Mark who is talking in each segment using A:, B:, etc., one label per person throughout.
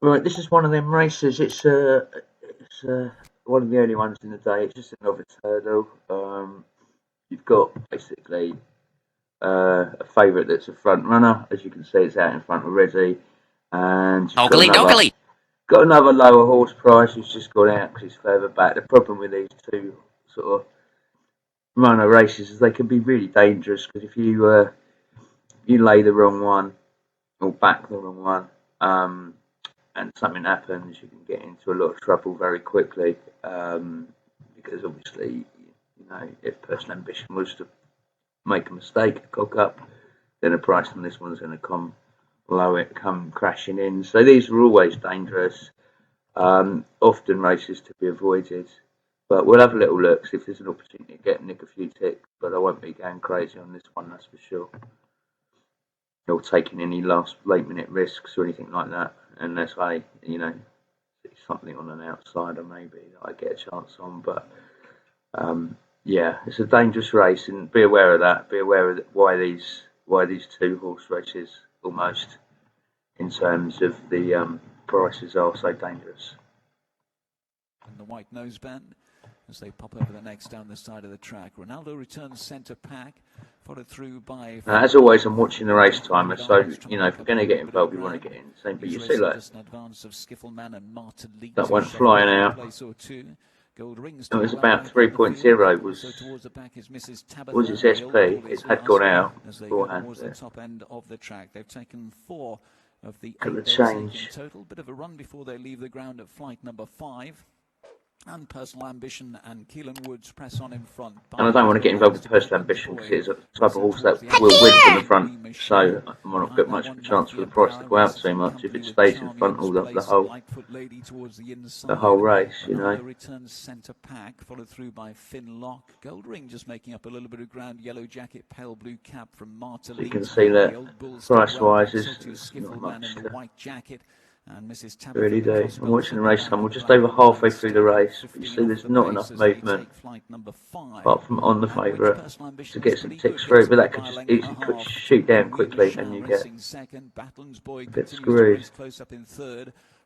A: Right, this is one of them races. It's one of the early ones in the day. It's just a novice hurdle. You've got basically a favourite that's a front runner. As you can see, it's out in front already, and you've got another lower horse price who's just gone out because he's further back. The problem with these two sort of runner races is they can be really dangerous because if you lay the wrong one or back the wrong one, and something happens, you can get into a lot of trouble very quickly. Because obviously, if personal ambition was to make a mistake, cock up, then the price on this one's going to come crashing in. So these are always dangerous. Often races to be avoided. But we'll have a little look, see if there's an opportunity to nick a few ticks. But I won't be going crazy on this one, that's for sure. Or taking any late minute risks or anything like that, unless I, see something on an outsider maybe that I get a chance on. But yeah, it's a dangerous race, and be aware of that. Be aware of why these two horse races, almost in terms of the prices, are so dangerous.
B: And the white noseband as they pop over the next down the side of the track. Ronaldo returns centre pack, followed through by...
A: as always, I'm watching the race timer, so, if you're going to get involved, you want to get in. Same, but you see, like, that one flying out. It was about 3.0 was its SP. It had gone out beforehand.
B: The top end of the track. They've taken 4 of the 8
A: change
B: in total. Bit of a run before they leave the ground at flight number 5. And Personal Ambition and Keelan Woods press on in front.
A: And I don't want to get involved with Personal Ambition because it's a type of horse that will win from the front, so I might not get much of a chance for the price to go out too much if it stays in front all the whole race,
B: Returns centre pack, followed through by Finn Lock. Gold Ring just making up a little bit of ground. Yellow jacket, pale blue cap from Marta Lee.
A: You can see that price-wise is not much.
B: White jacket. And Mrs.
A: Really do. I'm watching the race time. We're just over halfway through the race. But you see there's not enough movement, apart from on the favourite, to get some ticks through. But that could just easily shoot down quickly and you get a bit screwed.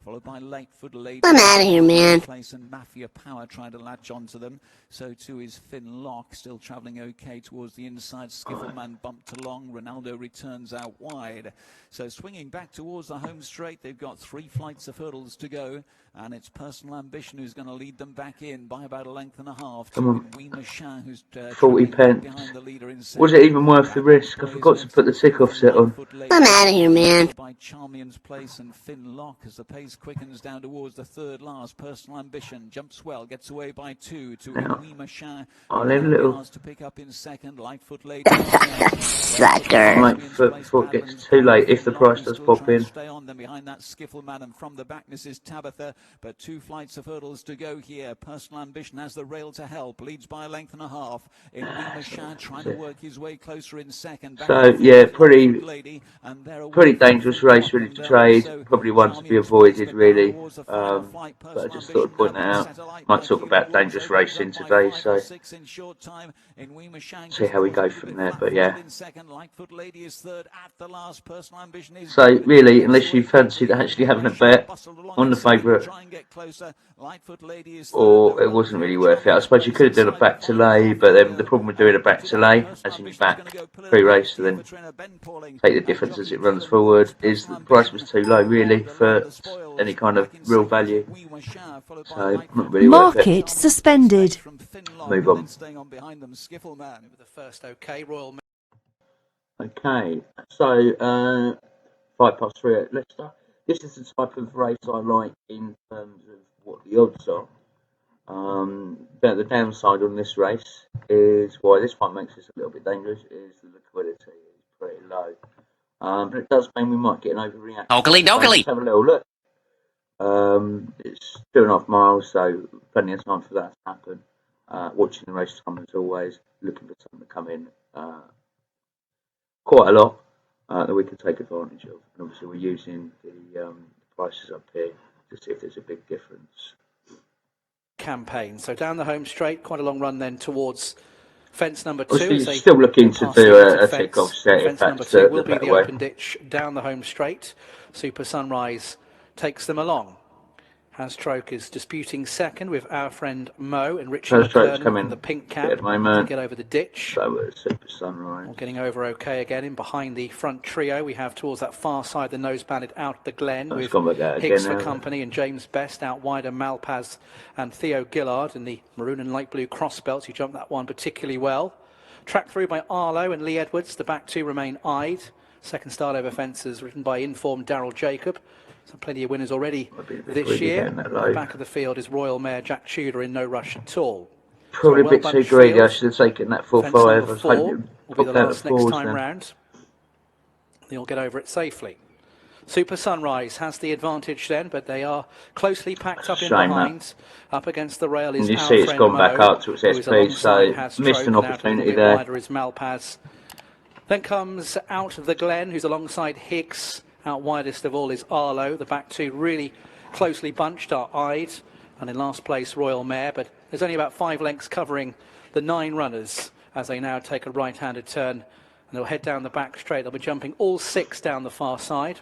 B: Followed by Lightfoot Lady.
C: I'm out of here, man.
B: And Mafia Power trying to latch onto them. So too is Finn Lock, still travelling okay towards the inside. Skiffleman bumped along. Ronaldo returns out wide. So swinging back towards the home straight. They've got 3 flights of hurdles to go. And it's Personal Ambition who's going to lead them back in by about a length and a half.
A: Come on.
B: Who's
A: 40 pence. Was it even worth the risk? I forgot to put the tick-off set on.
C: I'm out of here, man.
B: By Charmian's Place and Finn Lock as the pace quickens down towards the third last. Personal Ambition jumps well, gets away by 2 to Louis Machin.
A: I'll leave a little
B: to pick up in second. Lightfoot Lady.
C: Sucker.
A: Lightfoot before it gets too late if the price does pop in.
B: Stay on them behind that Skiffleman, and from the back Mrs. Tabitha. But 2 flights of hurdles to go here. Personal Ambition has the rail to help. Leads by a length and a half. In Machin trying to work his way closer in second.
A: So yeah, pretty dangerous race really to trade. Probably one to be avoided really. But I just thought I'd point that out. Might talk about dangerous racing today, so see how we go from there. But yeah. So really, unless you fancied actually having a bet on the favourite, or it wasn't really worth it. I suppose you could have done a back to lay, but then the problem with doing a back to lay, as in you back pre-race, and then take the difference as it runs forward, is that the price was too low really for any kind of real value. So not really worth it.
D: Market suspended.
A: Move on. Okay, so 3 at Leicester. This is the type of race I like in terms of what the odds are. But the downside on this race is why this one makes this a little bit dangerous is the liquidity is pretty low. But it does mean we might get an overreaction. Let's have a little look. It's 2.5 miles, so plenty of time for that to happen. Watching the race time as always, looking for something to come in quite a lot that we can take advantage of. And obviously we're using the prices up here to see if there's a big difference.
E: Campaign. So down the home straight, quite a long run then towards fence number 2.
A: Obviously still looking to do a tick-off set.
E: Fence number 2 will be the open ditch down the home straight. Super Sunrise takes them along. Hastroke is disputing second with our friend Mo and Richie McKernan in the pink cap to get over the ditch.
A: So Super Sunrise.
E: All getting over okay again. In behind the front trio, we have towards that far side the nose banded out the Glen with Higgs for company and James Best out wider, Malpaz and Theo Gillard in the maroon and light blue cross belts. Who jumped that one particularly well. Tracked through by Arlo and Lee Edwards. The back two remain eyed. Second start over fences written by informed Daryl Jacob. So plenty of winners already this year. At the back of the field is Royal Mare Jack Tudor in no rush at all.
A: Probably a bit too greedy. I should have taken that 4-5. I was hoping
E: will be the last next time round. They'll get over it safely. Super Sunrise has the advantage then, but they are closely packed up in behind. Up against the rail is
A: you see it's gone back up to its SP, so missed an opportunity there.
E: Is Malpaz. Then comes out of the Glen, who's alongside Higgs. Out widest of all is Arlo. The back two really closely bunched are eyed. And in last place, Royal Mare. But there's only about 5 lengths covering the 9 runners as they now take a right-handed turn. And they'll head down the back straight. They'll be jumping all 6 down the far side.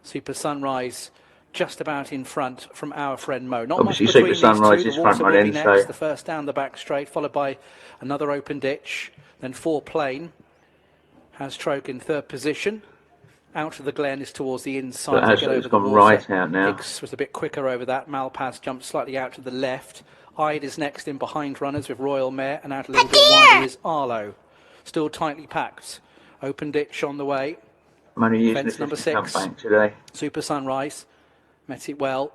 E: Super Sunrise just about in front from our friend Mo. Not
A: obviously
E: much between
A: Super Sunrise is front running. So
E: the first down the back straight, followed by another open ditch. Then 4 plain. Hastroke in third position. Out of the Glen is towards the inside.
A: It's gone right out now.
E: Higgs was a bit quicker over that. Malpaz jumped slightly out to the left. Ide is next in behind runners with Royal Mare, and out a little bit wider is Arlo. Still tightly packed. Open ditch on the way. Fence number 6.
A: Today.
E: Super Sunrise met it well.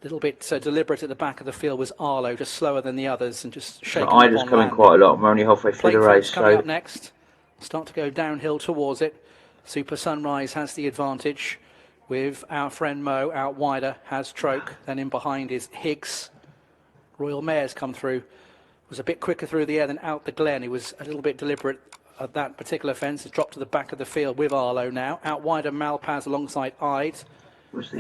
E: A little bit deliberate at the back of the field was Arlo, just slower than the others and just shaking.
A: Ide's coming quite a lot. We're only halfway through the race.
E: Coming up next. Start to go downhill towards it. Super Sunrise has the advantage with our friend Mo out wider, Hastroke. Then in behind is Higgs. Royal Mare's come through. Was a bit quicker through the air than out the Glen. He was a little bit deliberate at that particular fence. Has dropped to the back of the field with Arlo now. Out wider, Malpaz alongside Ide.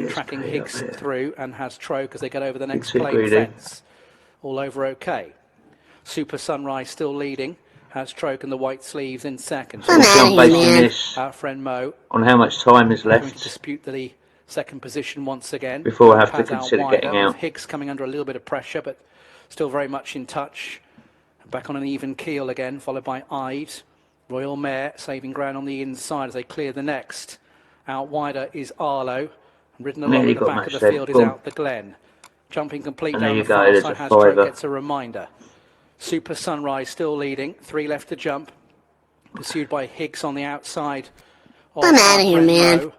E: Tracking Higgs through and Hastroke as they get over the next plain fence. All over okay. Super Sunrise still leading. Hastroke and the white sleeves in second. Our friend Mo
A: on how much time is left.
E: Going to dispute the second position once again.
A: Before I have to consider getting out.
E: Higgs coming under a little bit of pressure, but still very much in touch. Back on an even keel again, followed by Ide. Royal Mare saving ground on the inside as they clear the next. Out wider is Arlo. And ridden along the back of the field is out the Glen. Jumping complete down the far side. Hastroke gets a reminder. Super Sunrise still leading. 3 left to jump. Pursued by Higgs on the outside.
C: I'm out of here, man.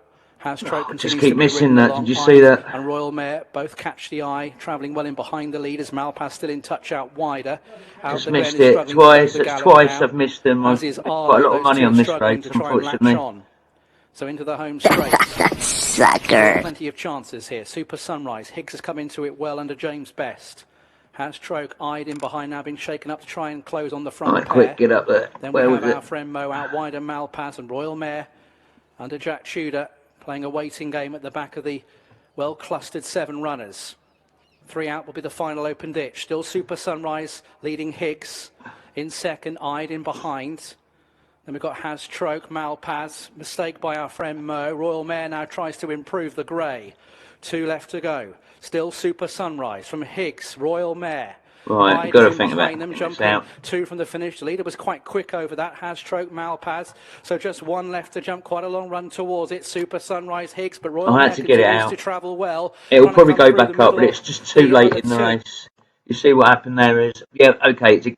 A: Just keep missing that. Did you see that?
E: And Royal Mare both catch the eye. Travelling well in behind the leaders. Malpaz still in touch out wider.
A: Just missed it twice. Twice I've missed them. I've got quite a lot of money on this race, unfortunately.
E: So into the home straight.
C: Sucker.
E: Plenty of chances here. Super Sunrise. Higgs has come into it well under James Best. Hastroke eyed in behind now, been shaken up to try and close on the front pair.
A: Quick, get up there.
E: Then we have our friend Mo out wider, Malpaz and Royal Mare under Jack Tudor, playing a waiting game at the back of the well-clustered 7 runners. 3 out will be the final open ditch. Still Super Sunrise leading Higgs in second, eyed in behind. Then we've got Hastroke, Malpaz, mistake by our friend Mo. Royal Mare now tries to improve the grey. 2 left to go. Still Super Sunrise from Higgs, Royal Mare.
A: Right, you've got to think about
E: them, jumping 2 from the finish. The leader was quite quick over that. Hastroke, Malpaz. So just 1 left to jump. Quite a long run towards it. Super Sunrise, Higgs, but Royal Mare continues to travel well.
A: It will probably go back up, but it's just too late in the race. You see what happened there is, yeah, okay, it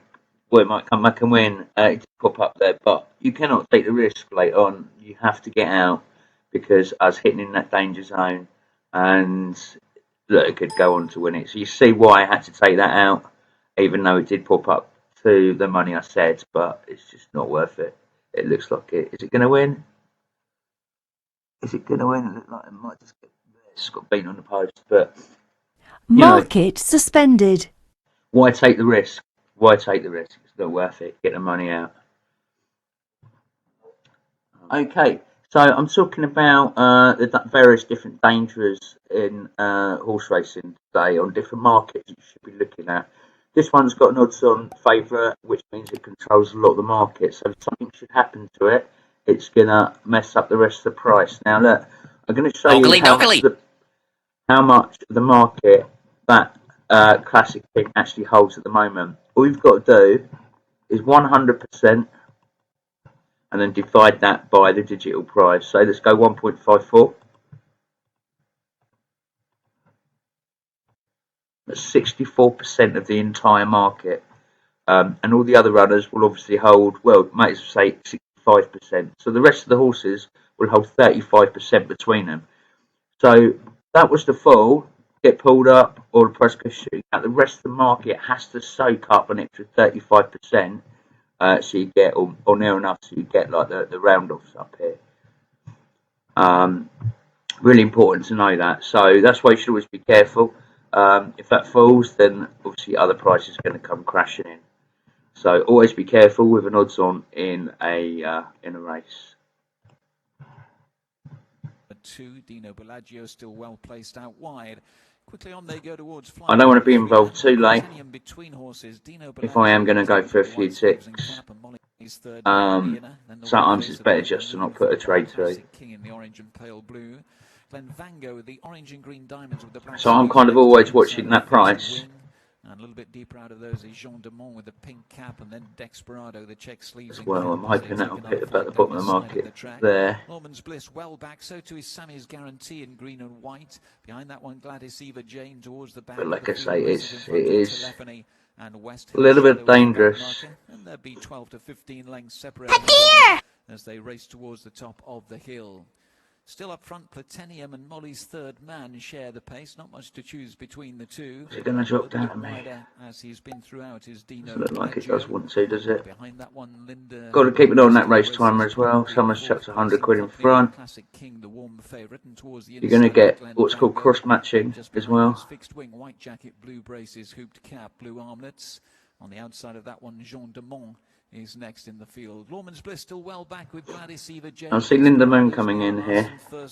A: might come back and win. It did pop up there, but you cannot take the risk late on. You have to get out because I was hitting in that danger zone, and look, it could go on to win it. So you see why I had to take that out, even though it did pop up to the money I said, but it's just not worth it. It looks like it. Is it going to win? Is it going to win? It looks like it might just got beaten on the post, but
D: market suspended.
A: Why take the risk? Why take the risk? It's not worth it. Get the money out. Okay. So I'm talking about the various different dangers in horse racing today on different markets you should be looking at. This one's got an odds-on favourite, which means it controls a lot of the market. So if something should happen to it, it's going to mess up the rest of the price. Now, look, I'm going to show you how much of the market that Classic King actually holds at the moment. All you've got to do is 100% and then divide that by the digital price. So let's go 1.54. That's 64% of the entire market. And all the other runners will obviously hold, well, might as well say 65%. So the rest of the horses will hold 35% between them. So that was the fall, get pulled up, or the price goes shooting out. The rest of the market has to soak up an extra 35%, so you get, or near enough, so you get like the round-offs up here. Really important to know that. So that's why you should always be careful. If that falls, then obviously other prices are going to come crashing in. So always be careful with an odds on in a race.
B: Two, Dino Bellagio still well placed out wide. Quickly on they go towards
A: I don't want to be involved too late. If I am going to go for a few ticks, sometimes it's better just to not put a trade through. So I'm kind of always watching that price.
B: And a little bit deeper out of those is Jean Demont with the pink cap, and then Desperado, the check sleeves.
A: Well, I'm hoping that'll hit about the bottom of the market there.
B: Norman's Bliss well back, so too is Sammy's Guarantee in green and white. Behind that one, Gladys Eva Jane towards the back.
A: But like I say, it is
B: and West
A: a little bit dangerous.
B: And there'll be 12 to 15 lengths separated as they race towards the top of the hill. Still up front, Platinum and Molly's Third Man share the pace. Not much to choose between the two.
A: Is it going to drop down to me?
B: As he's been throughout his Dino.
A: Doesn't look like it does want to, does it?
B: Behind that one, Linda.
A: Got to keep it on that race timer as well. Someone's chucked 100 quid in front.
B: Classic King, the warm favourite, and towards the
A: You're going to get what's called cross matching as well.
B: Fixed wing, white jacket, blue braces, hooped cap, blue armlets. On the outside of that one, Jean Demont is next in the field. Lawman's Bliss still well back with Gladys Eva Jane.
A: I'll see Linda Moon coming in here. Will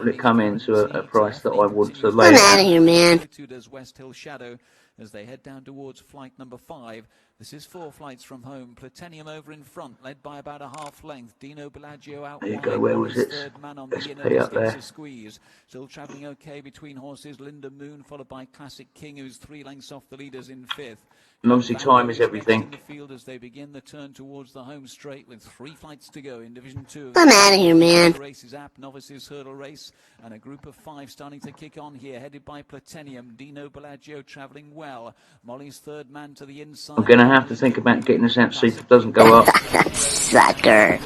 A: it come into a price that I want to lay?
C: I'm out of here, man.
B: Too does West Hill Shadow as they head down towards flight number 5. This is 4 flights from home. Platinum over in front, led by about a half length. Dino Bellagio out
A: there you
B: wide.
A: go, where was it?
B: Third man on the
A: SP up there.
B: Squeeze. Still travelling okay between horses. Linda Moon followed by Classic King, who's 3 lengths off the leaders in 5th.
A: And obviously time is everything.
B: In the field as they begin the turn towards the home straight with 3 flights to go in Division 2.
C: I'm out of here, man.
B: Races app, novices hurdle race, and a group of 5 starting to kick on here, headed by Platinum. Dino Bellagio travelling well. Molly's Third Man to the inside.
A: I'm going to have to think about getting this out, see if it doesn't go up.
C: Sucker.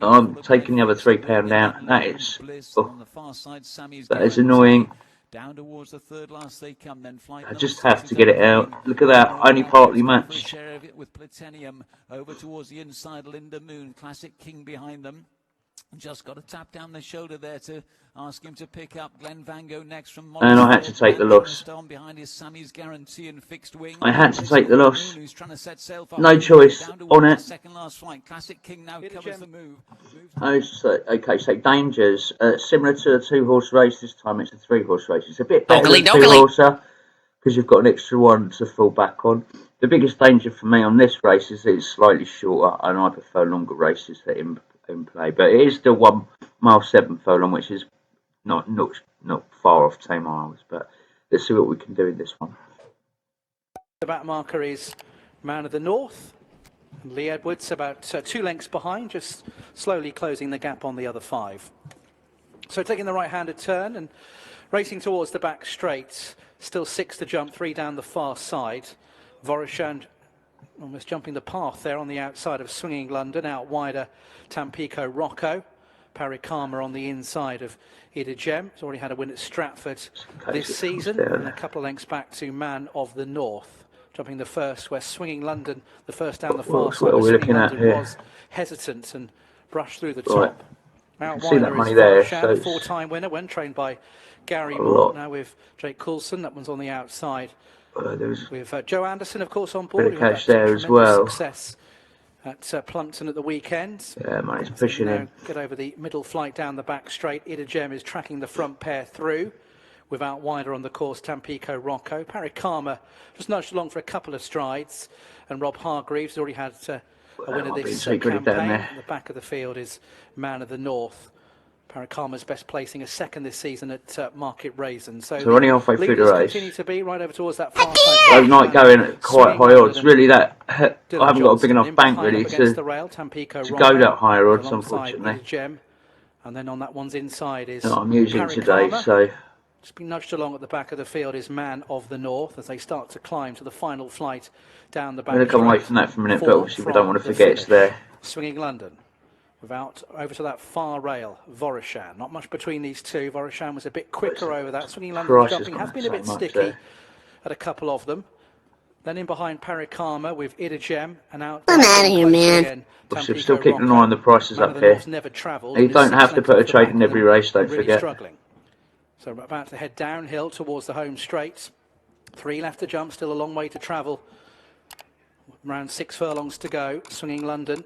A: I'm taking the other £3 out. That is annoying.
B: Down towards the third last they come, then flight.
A: I just have to get it out. Look at that, only partly matched.
B: Share of it with Platinum over towards the inside. Linda Moon, Classic King behind them. Just got a tap down the shoulder there to ask him to pick up. Glenn Van Gogh next from Molly.
A: And I had to take the loss.
B: Behind is Sammy's Guarantee and Fixed Wing.
A: I had to take the loss. No choice on it.
B: Second last flight. Classic King now covers the move.
A: Okay, so dangers. Similar to a 2-horse race, this time it's a 3-horse race. It's a bit better than 2-horser because you've got an extra one to fall back on. The biggest danger for me on this race is that it's slightly shorter, and I prefer longer races for Inplay. But it is still 1 mile 7 furlong, which is not far off 10 miles. But let's see what we can do in this one.
E: The back marker is Man of the North. And Lee Edwards about 2 lengths behind, just slowly closing the gap on the other 5. So taking the right-handed turn and racing towards the back straight. Still 6 to jump, 3 down the far side. Voroshan almost jumping the path there on the outside of Swinging London. Out wider, Tampico Rocco. Parikama on the inside of Ida Gem. He's already had a win at Stratford this season. And a couple of lengths back to Man of the North. Jumping the first, where Swinging London, the first down the far side of Swinging London, was hesitant and brushed through the top. Out
A: see that money
E: there,
A: so
E: 4-time winner when trained by Gary Moore. Now with Jake Coulson, that one's on the outside. With Joe Anderson, of course, on board.
A: Bit of cash there as well.
E: Success at Plumpton at the weekend.
A: Yeah, money's pushing in.
E: Get over the middle flight down the back straight. Ida Gem is tracking the front pair through. Without wider on the course, Tampico Rocco. Parikama just nudged along for a couple of strides. And Rob Hargreaves already had a win of this campaign.
A: down there.
E: The back of the field is Man of the North. Paracama's best placing a second this season at Market Raisin. So
A: we're only halfway through the
E: leaders
A: race.
E: continue to be right over towards that far
A: Those night going at quite high odds. Really, that I haven't got a big enough bank really to go that higher odds, unfortunately.
E: Gem. And then on that one's inside is
A: I'm using today, so
E: just been nudged along at the back of the field is Man of the North as they start to climb to the final flight down the back.
A: I'm going to come away from that for a minute, but obviously we don't want to forget it's there.
E: Swinging London. Without over to that far rail, Voroshan. Not much between these two. Voroshan was a bit quicker over that. Swinging London jumping has been a bit sticky at a couple of them. Then in behind Paracama with Idagem and out.
C: I'm out of here, man.
A: Obviously, still keeping an eye on the prices up here. You don't have to put a trade in every race, don't forget.
E: So we're about to head downhill towards the home straight. 3 left to jump, still a long way to travel. Around 6 furlongs to go. Swinging London.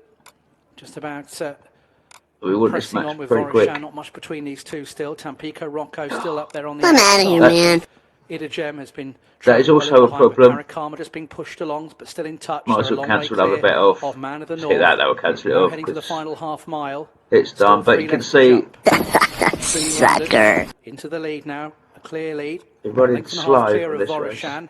E: Just about pressing on with Voroshan. Not much between these two still. Tampico Rocco still up there on the
C: I'm out of here, man.
E: Idagem has been.
A: That is also a problem.
E: Paracama just being pushed along, but still in touch.
A: Might as well cancel the other bet off.
E: Man of the
A: North. That will cancel it off.
E: Heading to the final half mile.
A: It's done, but you can see.
C: Sucker.
E: Into the lead now. A clear lead.
A: Everybody's slow
E: clear
A: for
E: of
A: this race.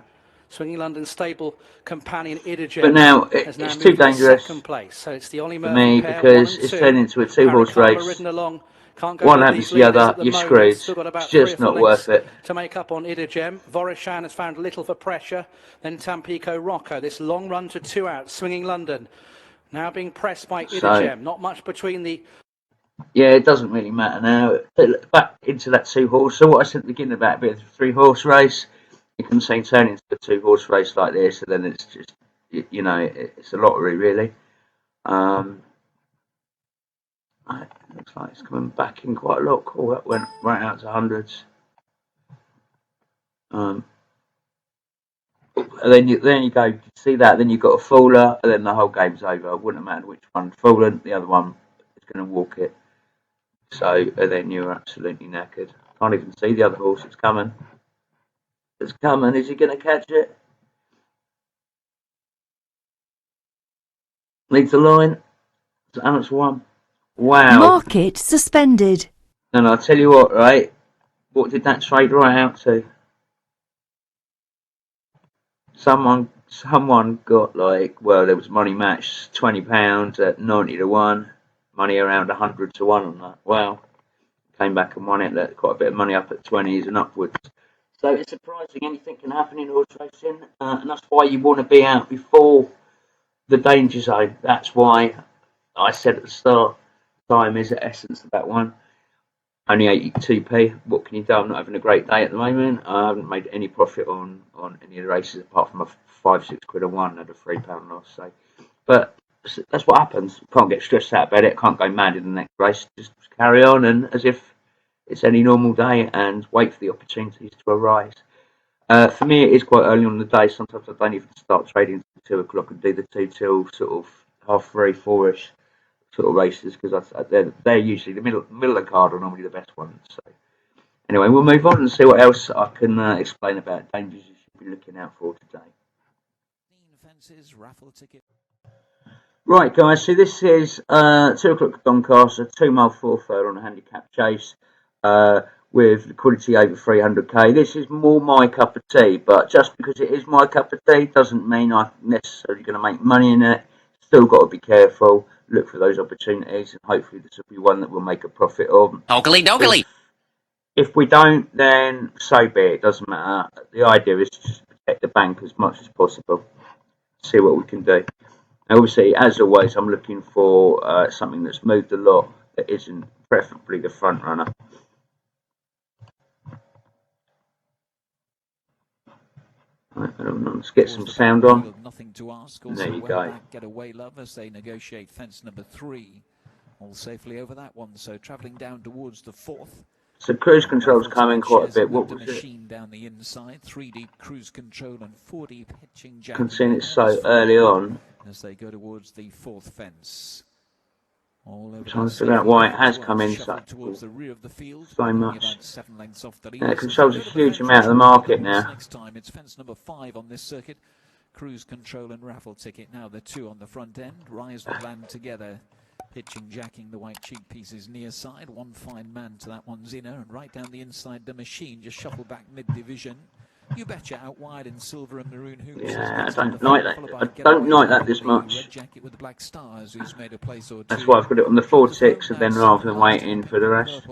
E: Swinging London stable companion Idagem.
A: But now it's too dangerous
E: place. So it's the only
A: for me because it's turned into a 2-horse race. One happens to the other, you're screwed. It's just not worth it.
E: To make up on Idagem, Voroshan has found little for pressure. Then Tampico Rocco. This long run to 2 out. Swinging London. Now being pressed by Idagem. Not much between the.
A: Yeah, it doesn't really matter now. Back into that 2-horse. So what I said at the beginning about a bit of a 3-horse race, you can say turn into a 2-horse race like this, and then it's just, you know, it's a lottery really. It looks like it's coming back in quite a lot. Cool, that went right out to hundreds. And then you go see that. Then you've got a faller, and then the whole game's over. It wouldn't matter which one fallen. The other one is going to walk it. So and then you're absolutely knackered. Can't even see the other horse. It's coming. It's coming. Is he going to catch it? Leads the line. How much one? Wow.
D: Market suspended.
A: And I'll tell you what, right? What did that trade right out to? Someone got like, well, there was money matched £20 at 90 to 1, money around 100 to 1 on that. Wow. Came back and won it. Let quite a bit of money up at 20s and upwards. So it's surprising anything can happen in horse racing, and that's why you want to be out before the danger zone. That's why I said at the start, time is the essence of that one. Only 82p. What can you do? I'm not having a great day at the moment. I haven't made any profit on any of the races apart from a 5-6 quid on one and a £3 loss. So, but that's what happens. You can't get stressed out about it. Can't go mad in the next race. Just carry on and as if it's any normal day and wait for the opportunities to arise. For me, it is quite early on in the day. Sometimes I don't even start trading until 2 o'clock and do the 2 till sort of 3:30, 4ish sort of races because they're usually the middle of the card are normally the best ones. So anyway, we'll move on and see what else I can explain about dangers you should be looking out for today.
B: Fences, raffle ticket.
A: Right, guys. So this is 2 o'clock at Doncaster, 2 mile 4 furlong on a handicap chase. With liquidity over 300k. This is more my cup of tea, but just because it is my cup of tea doesn't mean I'm necessarily going to make money in it. Still got to be careful, look for those opportunities, and hopefully this will be one that we'll make a profit of.
C: Oakley.
A: If we don't, then so be it. Doesn't matter. The idea is to just protect the bank as much as possible. See what we can do. And obviously, as always, I'm looking for something that's moved a lot that isn't preferably the front runner. Let's get some sound on.
B: Nothing to ask.
A: There you go.
B: Get away, love, as they negotiate fence number 3. All safely over that one. So travelling down towards the 4th.
A: So cruise control's coming quite a bit. What was it?
B: Machine down the inside, 3 deep cruise control and 4 deep hitching jack.
A: Considering it's so early on.
B: As they go towards the 4th fence.
A: I'm trying to figure out why it has come in so much. Yeah, it controls a huge amount of the market now.
B: Next time it's fence number 5 on this circuit. Cruise control and raffle ticket. Now the 2 on the front end. Rise will land together. Pitching, jacking the white cheek pieces near side. One fine man to that one's inner, and right down the inside, the machine just shuffle back mid-division. You betcha out wide in silver and maroon hoops.
A: Yeah, I don't like that. I don't like that this much.
B: Red jacket with the black stars, who's made a place or two.
A: That's why I've got it on the 4-6, and then rather than waiting for the rest.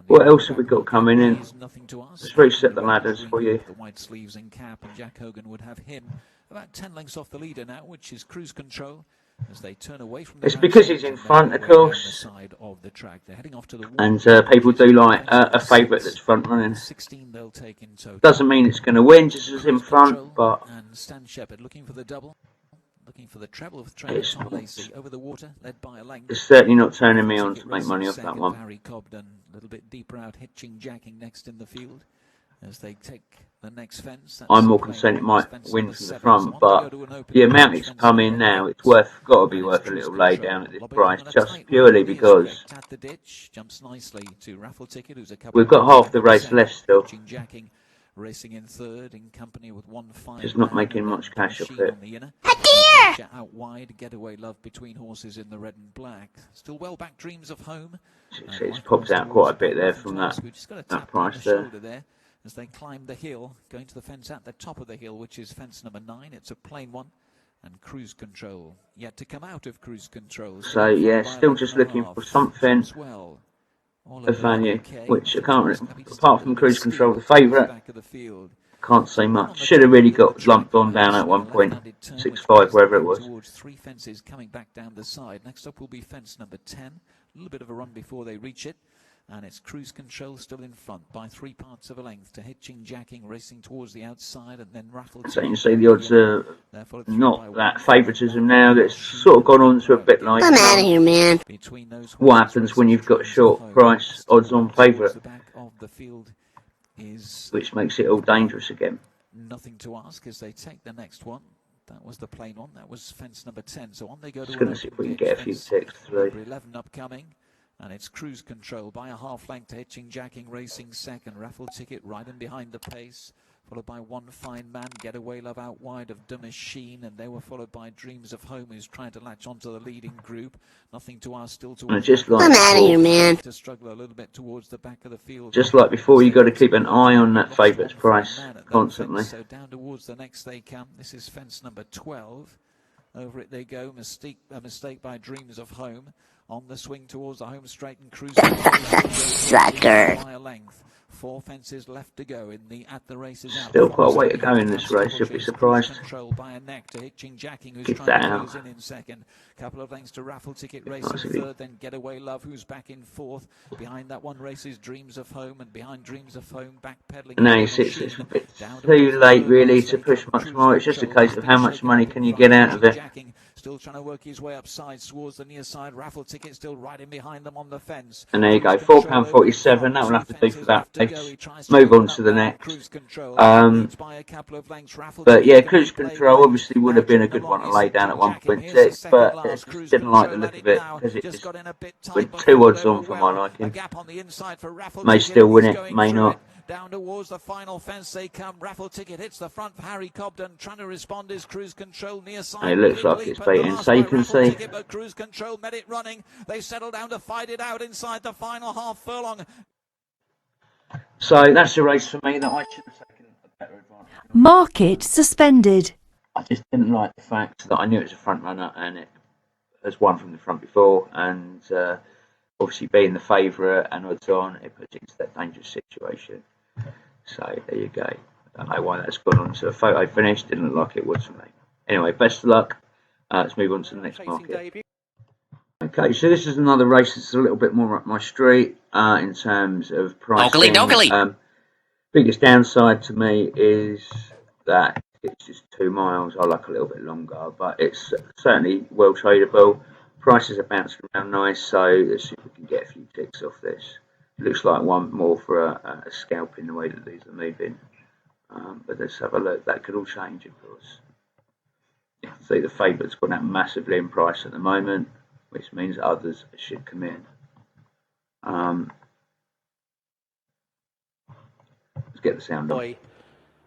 A: What else have we got coming in? Let's reset the ladders for you.
B: The white sleeves and cap, and Jack Hogan would have him about 10 lengths off the leader now, which is cruise control. As they turn away from
A: it's because he's in front, of course, and people do like a favourite that's front running. Doesn't mean it's going to win just as in front, but
B: looking for the double, looking for the treble of Tom Lacey over the water, led by a length.
A: It's certainly not turning me on to make money off that one.
B: Harry Cobden, a little bit deeper out, hitching, jacking next in the field as they take the next fence.
A: I'm more concerned it might win from the front, but the amount it's come in now, it's got to be worth a little lay down at this price, just purely because we've got half the race left still.
B: Racing in third in company with one fine.
A: Just not making much cash off it.
B: Out wide, getaway love between horses in the red and black. Still well back, Dreams of Home.
A: It's popped out quite a bit there from that price there.
B: As they climb the hill, going to the fence at the top of the hill, which is fence number 9. It's a plain one. And Cruise Control yet to come out of Cruise Control.
A: So yeah, still just looking for something of value, which I can't, apart from Cruise Control, the favourite, can't say much. Should have really got lumped on down at 1.65, wherever it was.
B: 3 fences coming back down the side. Next up will be fence number 10. A little bit of a run before they reach it. And it's Cruise Control still in front by 3 parts of a length to hitching, jacking, racing towards the outside, and then raffle.
A: So you can see the odds are not that favouritism now. That's sort of gone on to a bit like
C: I'm out of here, man.
A: What happens when you've got short price odds on favourite, which makes it all dangerous again.
B: Nothing to ask as they take the next one. That was the plain one. That was fence number 10. So on they go.
A: Just going to see if we can get a few ticks through.
B: 11 upcoming. And it's Cruise Control by a half length to hitching, jacking, racing second. Raffle Ticket right in behind the pace. Followed by One Fine Man, Getaway Love out wide of The Machine. And they were followed by Dreams of Home, who's trying to latch onto the leading group. Nothing to ask, still to
A: just like
C: I'm out of here, man.
B: To struggle a little bit towards the back of the field.
A: Just like before, you got to keep an eye on that favourite's price constantly.
B: So down towards the next they come. This is fence number 12. Over it they go. A mistake by Dreams of Home. On the swing towards the home straight and Cruise.
C: Sucker.
B: By a length. 4 fences left to go in the at the races out.
A: Still quite a way to go in this race. You'll be surprised.
B: Control by a neck to hitching, jacking, who's
A: Get
B: trying
A: that
B: to
A: out.
B: close in second. Couple of lengths to Raffle Ticket racing third, then Getaway Love, who's back in fourth. Behind that one races Dreams of Home, and behind Dreams of Home backpedaling.
A: And now you see it's a bit too late really to push much more. It's just a case of how much money can you get out of it.
B: Still trying to work his way up sides towards the near side. Raffle Ticket still right in behind them on the fence.
A: And there you go, £4.47. That will have to do for that race. Move on to the next. But yeah, Cruise Control obviously would have been a good one to lay down at 1.6, but I just didn't like the look of it because it just with 2 odds on for my liking. May still win it, may not.
B: Down towards the final fence they come. Raffle Ticket hits the front for Harry Cobden. Trying to respond is Cruise Control near side.
A: It looks like it's beating, so you can see.
B: But Cruise Control met it running. They settle down to fight it out inside the final half furlong.
A: So that's a race for me that I should have taken a better advantage.
D: Market suspended.
A: I just didn't like the fact that I knew it was a front runner and it has won from the front before, and obviously being the favourite and odds on, it puts it into that dangerous situation. So there you go. I don't know why that's gone on to a photo finish. Didn't look like it was for me. Anyway, best of luck. Let's move on to the next market. Okay, so this is another race that's a little bit more up my street in terms of pricing. Biggest downside to me is that it's just 2 miles. I like a little bit longer, but it's certainly well tradable. Prices are bouncing around nice, so let's see if we can get a few ticks off this. It looks like one more for a scalp in the way that these are moving. But let's have a look. That could all change, of course. You can see the favourite's gone up massively in price at the moment, which means others should come in. Let's get the sound on.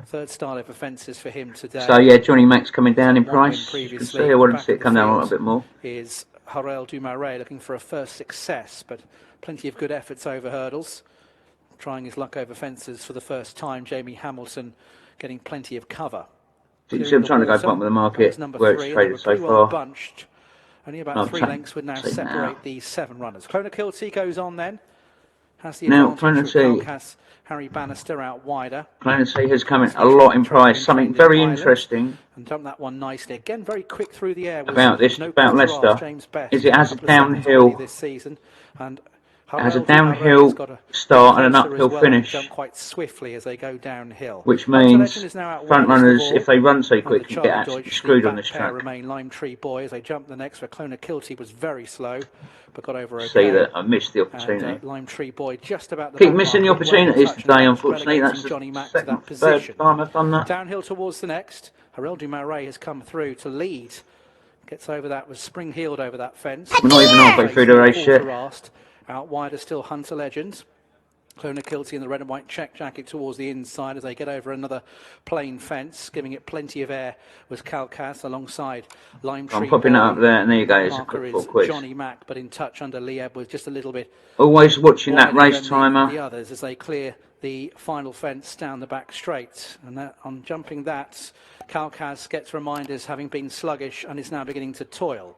E: Third start of offences for him today.
A: So yeah, Johnny Max coming down in price. You can see I wanted to see it come down a little bit more.
E: Is Harel Dumaret looking for a first success, but plenty of good efforts over hurdles. Trying his luck over fences for the first time. Jamie Hamilton getting plenty of cover.
A: I'm trying to go bottom of the market where it's traded so
E: well
A: far.
E: Bunched. Only about 3 lengths would now separate these 7 runners. Clonakilty goes on then. Has the advantage with Calcas, Harry Bannister out wider.
A: Clonakilty has come in a lot in price. Something very interesting.
E: And dumped that one nicely. Again, very quick through the air.
A: About Leicester,
E: James Best,
A: is it has a downhill
E: this season. And
A: it has a downhill start and an uphill finish,
E: jump quite swiftly as they go downhill.
A: Which means front runners, if they run so quick, can get absolutely screwed on this track.
E: Remain Lime Tree Boy as they jump the next, where Clonakilty was very slow, but got over okay.
A: See that I missed the opportunity.
E: And, Lime Tree Boy just about the
A: keep missing the opportunities today, unfortunately. That's the second, third time I've done that.
E: Downhill towards the next. Harel Dumaret has come through to lead. Gets over that, was spring-heeled over that fence.
A: We're not even halfway through the race yet.
E: Out wider still Hunter Legend. Clonakilty in the red and white check jacket towards the inside as they get over another plain fence, giving it plenty of air was Calcas alongside Lime Tree.
A: I'm popping that up there, and there you go. It's a quick quiz.
E: Johnny Mack, but in touch under Lieb was just a little bit.
A: Always watching that race timer.
E: The others as they clear the final fence down the back straight, and that, on jumping that, Calcas gets reminders having been sluggish and is now beginning to toil.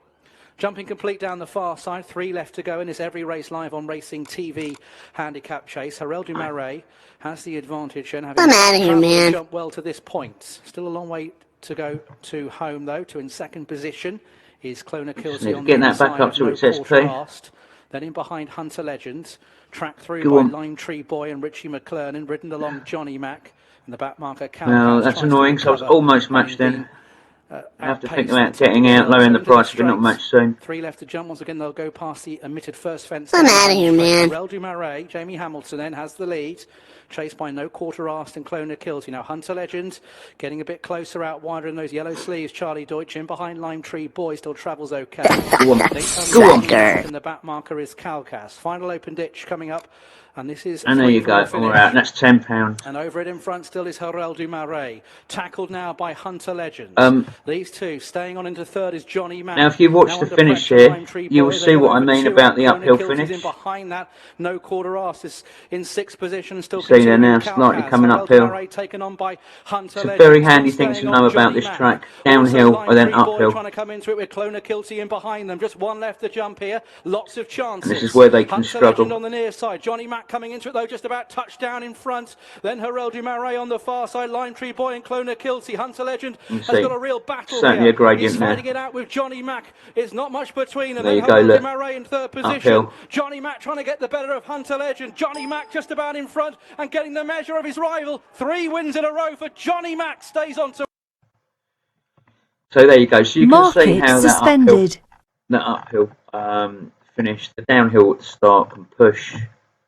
E: Jumping complete down the far side, 3 left to go in this Every Race Live on Racing TV handicap chase. Harel Dumaret has the advantage and having jumped well to this point. Still a long way to go to home though. To in second position is Clonakilty on the
A: that back up to its SP.
E: Then in behind Hunter Legend, tracked through by Lime Tree Boy and Richie McClernand, ridden along Johnny Mack and the back marker Calcas.
A: Well, that's annoying, so I was almost matched in. I have to think about getting out, lowering the price, but not much soon.
E: 3 left to jump. Once again, they'll go past the omitted first fence.
C: I'm out of here, man.
E: Harel Dumaret, Jamie Hamilton then has the lead. Chased by No Quarter Asked and Clonakilty. Now Hunter Legend getting a bit closer out wider in those yellow sleeves. Charlie Deutsch in behind Lime Tree Boy still travels okay.
A: Go on.
E: And the back marker is Calcas. Final open ditch coming up. And this is.
A: And there you go. All right, that's £10.
E: And over it in front still is Harel Dumaret. Tackled now by Hunter Legend. These two staying on into third is Johnny Mack.
A: Now, if you watch the finish here, you will see what I mean about the uphill finish.
E: In behind that, No Quarter Asked is in 6th position. Still
A: see there now, slightly coming uphill.
E: Taken on by Hunter
A: it's a very handy thing to know about this track. Downhill and then uphill.
E: Trying to come into it with Clonakilty in behind them. Just one left to jump here. Lots of chances.
A: And this is where they can
E: Hunter
A: struggle.
E: Legend on the near side. Johnny Mack coming into it though, just about touchdown in front. Then Harel Dumaret on the far side. Lime Tree Boy and Clonakilty. Hunter Legend has got a real battle
A: certainly
E: here.
A: A gradient
E: He's
A: there.
E: fighting it out with Johnny Mack. It's not much between them.
A: There you
E: then
A: go,
E: Harel
A: look.
E: Dumaret in third position.
A: Uphill.
E: Johnny Mack trying to get the better of Hunter Legend. Johnny Mack just about in front and getting the measure of his rival. 3 wins in a row for Johnny Mack. Stays on to.
A: So there you go. So you can see how
D: suspended.
A: that uphill finish, the downhill at the start can push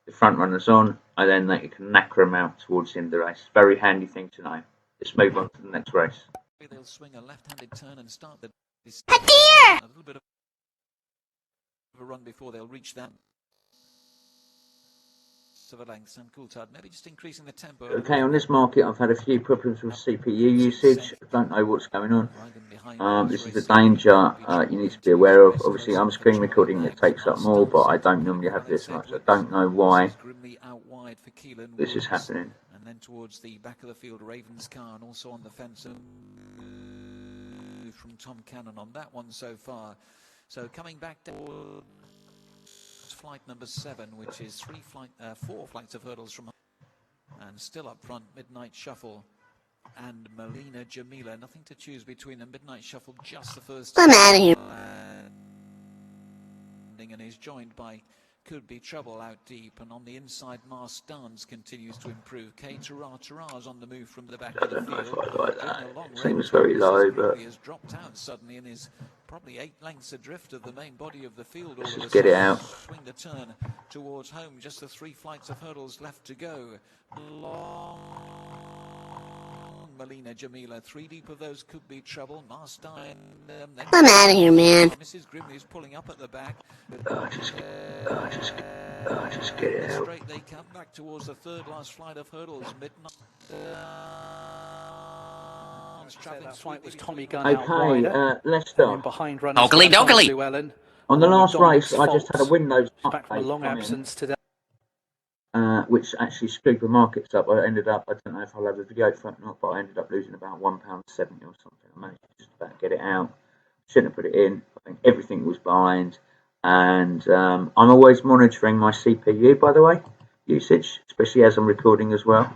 A: the front runners on, and then they can knacker them out towards the end of the race. Very handy thing to know. Let's move on to the next race.
B: They'll swing a left-handed turn and start the
C: dear!
B: a little bit of a run before they'll reach that. Of a length and Coulthard, maybe just increasing the tempo.
A: Okay, on this market I've had a few problems with CPU usage. I don't know what's going on. This is the danger you need to be aware of. Obviously I'm screen recording, it takes up more, but I don't normally have this much. I don't know why this is happening.
B: And then towards the back of the field, Raven's car, and also on the fence from Tom Cannon on that one so far. So coming back down flight number 7, which is 4 flights of hurdles from, and still up front, Midnight Shuffle and Melina Jamila. Nothing to choose between them. Midnight Shuffle just the first.
C: I'm out of here.
B: And is joined by Could Be Trouble out deep, and on the inside, Mars Dance continues to improve. K Tara's on the move from the back of the field.
A: Seems very low, but
B: he has dropped out suddenly and is probably 8 lengths adrift of the main body of the field.
A: Let's just get it out.
B: Swing the turn towards home. Just the 3 flights of hurdles left to go. Long Melina Jamila, 3 deep of those Could Be Trouble. Marstein.
C: I'm out of here, man.
B: Mrs. Grimley is pulling up at the back.
A: Just get it out.
B: Straight they come back towards the 3rd last flight of hurdles. Midnight.
E: That flight was Tommy Gunn
A: Okay, Leicester.
E: behind
C: Oakley dokley.
E: Llewellyn.
A: On the
E: along with
A: last race,
E: Dominic's
A: I just had a
E: Fault.
A: Windows
E: He's back from a
A: update
E: long
A: come
E: absence today.
A: which actually screwed the markets up. I ended up, I don't know if I'll have a video for it or not, but I ended up losing about £1.70 or something. I managed to just about get it out. Shouldn't have put it in. I think everything was behind. And I'm always monitoring my CPU, by the way, usage, especially as I'm recording as well.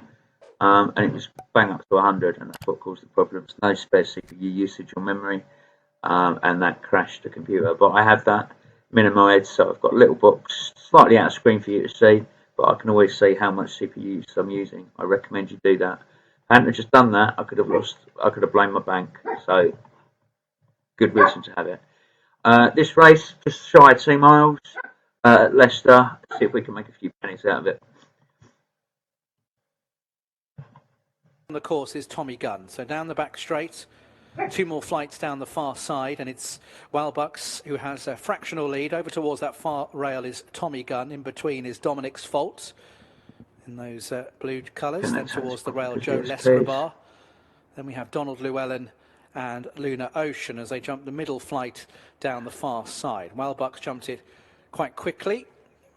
A: And it was bang up to 100, and that's what caused the problems. No spare CPU usage or memory, and that crashed the computer. But I have that minimized, so I've got a little box slightly out of screen for you to see, but I can always see how much CPU use I'm using. I recommend you do that. If I hadn't just done that, I could have blamed my bank. So good reason to have it. This race, just shy of 2 miles at Leicester. See if we can make a few pennies out of it.
E: On the course is Tommy Gunn. So down the back straight, 2 more flights down the far side, and it's Wildbucks who has a fractional lead. Over towards that far rail is Tommy Gunn. In between is Dominic's Fault in those blue colours. Then towards the rail, Joe Lescribar. Then we have Donald Llewellyn and Luna Ocean as they jump the middle flight down the far side. Wildbucks jumped it quite quickly.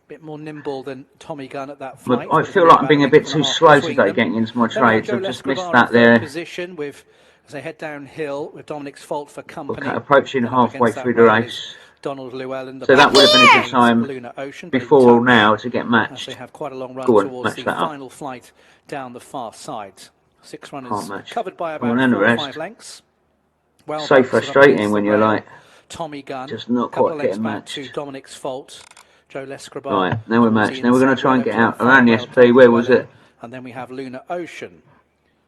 E: Bit more nimble than Tommy Gunn at that flight.
A: I feel like I'm being a bit too slow today getting into my trades. I've just missed that there.
E: Position with, as they head downhill with Dominic's Fault for company.
A: Okay, approaching halfway through the race.
E: Donald Llewellyn.
A: So that would have been a good time before or now to get matched.
E: They have quite a long run towards the final flight down the far side. 6 runners covered by about 4 or 5 lengths.
A: Well, so frustrating when you're like
E: Tommy Gunn,
A: just not quite getting matched.
E: To Dominic's Fault. Joe Lescribar.
A: Right, now we're matched. Now we're going to try and get out around the SP. Where was it?
E: And then we have Luna Ocean.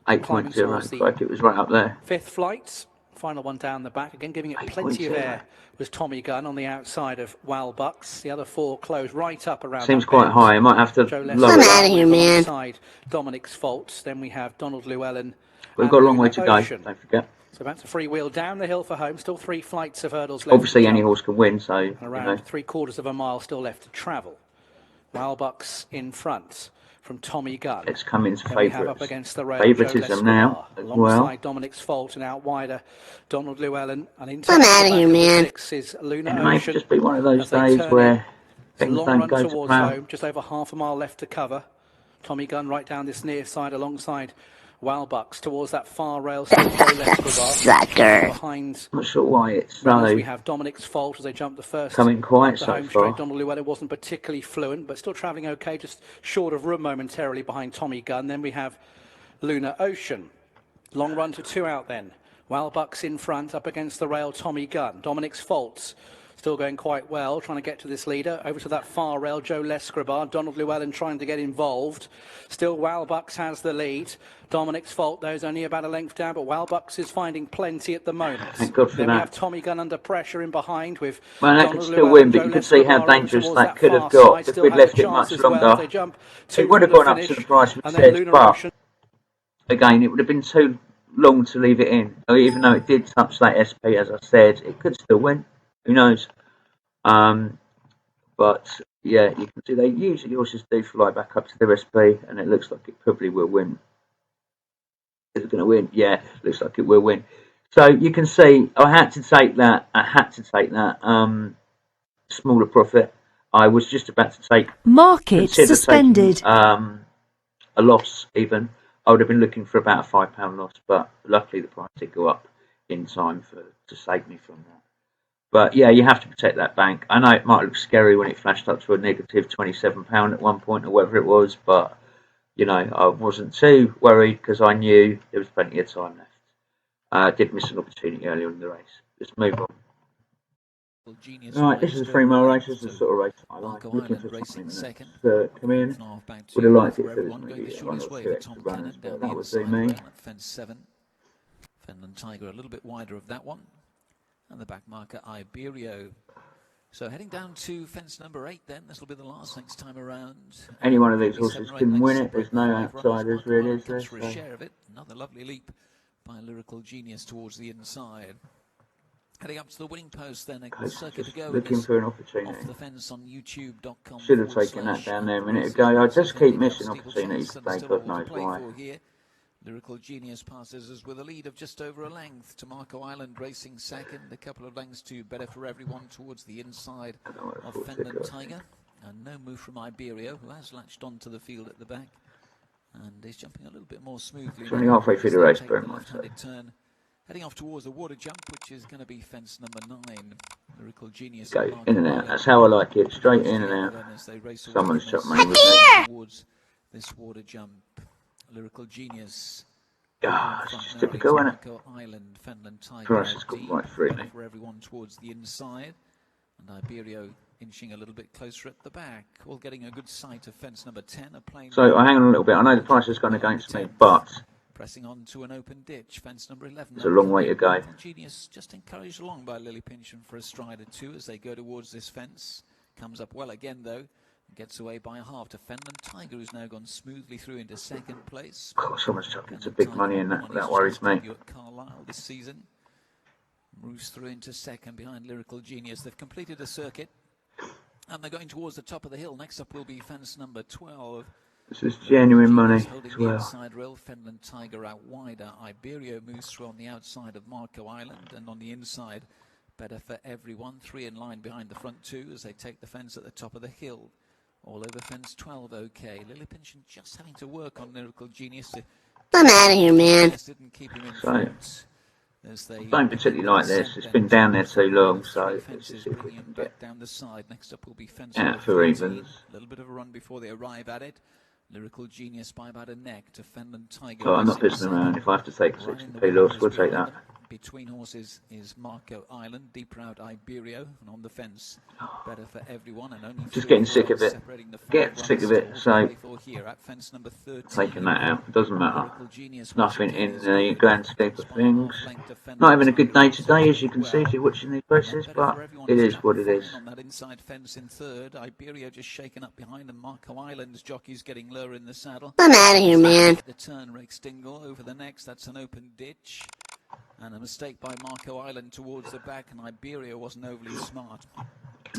A: 8.0. Like it was right up there.
E: 5th flight. Final one down the back. Again, giving it plenty of air was Tommy Gunn on the outside of Wildbucks. The other 4 close right up around.
A: Seems quite high. I might have to lower it.
C: I'm out of here, man.
E: Side Dominic's Fault. Then we have Donald Llewellyn.
A: We've got a long way to go. Don't forget.
E: So that's a free wheel down the hill for home. Still 3 flights of hurdles left.
A: Obviously, any horse can win, so
E: and around 3/4 of a mile still left to travel. Wildbucks in front from Tommy Gunn.
A: Let's come into
E: favouritism
A: now as well.
E: Alongside Dominic's Fault and out wider, Donald Llewellyn. And into
C: I'm out of here, man.
E: Is Luna
A: it may
E: Ocean.
A: Just be one of those days where things don't go to plan.
E: Home, just over half a mile left to cover. Tommy Gunn right down this near side alongside Wildbucks towards that far rail.
C: Sucker.
E: Behind.
A: I'm not sure why it's so.
E: We have Dominic's Fault as they jump the first.
A: Coming quite so
E: home
A: far.
E: Straight. Donald Llewellyn wasn't particularly fluent, but still travelling okay, just short of room momentarily behind Tommy Gunn. Then we have Luna Ocean. Long run to 2 out then. Wildbucks in front, up against the rail, Tommy Gunn. Dominic's Faults. Still going quite well, trying to get to this leader. Over to that far rail, Joe Lescribar. Donald Llewellyn trying to get involved. Still, Wildbucks has the lead. Dominic's Fault, though, is only about a length down, but Wildbucks is finding plenty at the moment.
A: Thank God for
E: then
A: that.
E: We have Tommy Gunn under pressure in behind with.
A: Well, that could still win, but you can see how dangerous that could have got if we'd left it much longer. It would have gone up to the price we said, but again, it would have been too long to leave it in. Even though it did touch that SP, as I said, it could still win. Who knows? But yeah, you can see they usually horses do fly back up to their SP, and it looks like it probably will win. Is it going to win? Yeah, looks like it will win. So you can see I had to take that. Smaller profit. I was just about to take
D: market suspended.
A: Taking, a loss even. I would have been looking for about a £5 loss, but luckily the price did go up in time to save me from that. But yeah, you have to protect that bank. I know it might look scary when it flashed up to a negative £27 at one point or whatever it was, but you know, I wasn't too worried because I knew there was plenty of time left. I did miss an opportunity earlier in the race. Let's move on. Right, this is a 3 mile race. This is the sort of race I like. Looking for something to come in. Would have liked it if there was maybe 1 or 2 extra runners, but that would do me.
B: Fence 7. Finland Tiger a little bit wider of that one. And the back marker, Iberio. So heading down to fence number 8 then. This will be the last next time around.
A: Any one of these horses can win it. There's no outsiders really, is there?
B: For a share of it. Another lovely leap by Lyrical Genius towards the inside. Heading up to the winning post then. A circuit to go.
A: Looking for an opportunity.
B: Off the fence on YouTube.com.
A: Should have taken that down there a minute ago. I just keep missing opportunities today, God knows why.
B: Lyrical Genius passes us with a lead of just over a length to Marco Island racing second, a couple of lengths to Better For Everyone towards the inside of Fenland Tiger, and no move from Iberio, who has latched onto the field at the back and is jumping a little bit more smoothly.
A: It's only halfway through the race,
B: the
A: very much.
B: left-handed turn, heading off towards the water jump, which is going to be fence number 9. Lyrical Genius
A: Go in and out. That's how I like it. Straight in and out. Someone's shot money with me.
B: Towards this water jump. Lyrical Genius.
A: Ah, it's just typical, isn't it?
B: Island, Fenland Tiger.
A: Price has gone right through me.
B: For everyone towards the inside, and Iberio inching a little bit closer at the back. All getting a good sight of fence number 10. A plane.
A: So I hang on a little bit. I know the price has gone against me, but
B: pressing on to an open ditch, fence number 11.
A: There's a long way to go.
B: Genius just encouraged along by Lily Pinch and for a stride or two as they go towards this fence. Comes up well again though. Gets away by a half to Fenland Tiger, who's now gone smoothly through into second place.
A: God, someone's chucking some big money in that. That worries me.
B: At Carlisle this season. Moves through into second behind Lyrical Genius. They've completed a circuit and they're going towards the top of the hill. Next up will be fence number 12.
A: This is genuine money as well.
B: Inside rail, Fenland Tiger out wider. Iberio moves through on the outside of Marco Island, and on the inside, Better For Everyone. 3 in line behind the front 2 as they take the fence at the top of the hill. All over fence 12, okay. Lily Pinch just having to work on Lyrical Genius.
C: I'm out of here, man.
B: Didn't keep him in front. As they
A: don't particularly like this. It's been down there too long, so let's just see if we can get
B: down the side. Next up will be fence
A: out for evens.
B: A little bit of a run before they arrive at it. Lyrical Genius by about a neck to Fenland Tiger.
A: Oh, I'm not pissing around. If I have to take a 60p loss, we'll take that.
B: Between horses is Marco Island, deep route Iberio, and on the fence, Better For Everyone, and only
A: just getting sick of it. Get sick of it. So
B: here at fence number 13,
A: taking that out. It doesn't matter. Nothing in the grand scheme of things. Not having a good day today, as you can see if you're watching these races, but it is what it is.
B: On that inside fence in third, Iberio just shaken up behind them. Marco Island's jockey's getting lower in the saddle.
C: I'm out of here, man.
B: The turn, Rick Stingle over the next. That's an open ditch. And a mistake by Marco Island towards the back, and Iberio wasn't overly smart.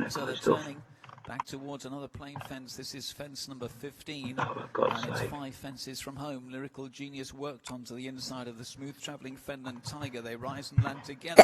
B: So they're turning back towards another plain fence. This is fence number 15. And it's 5 fences from home. Lyrical Genius worked onto the inside of the smooth travelling Fenland Tiger. They rise and land together.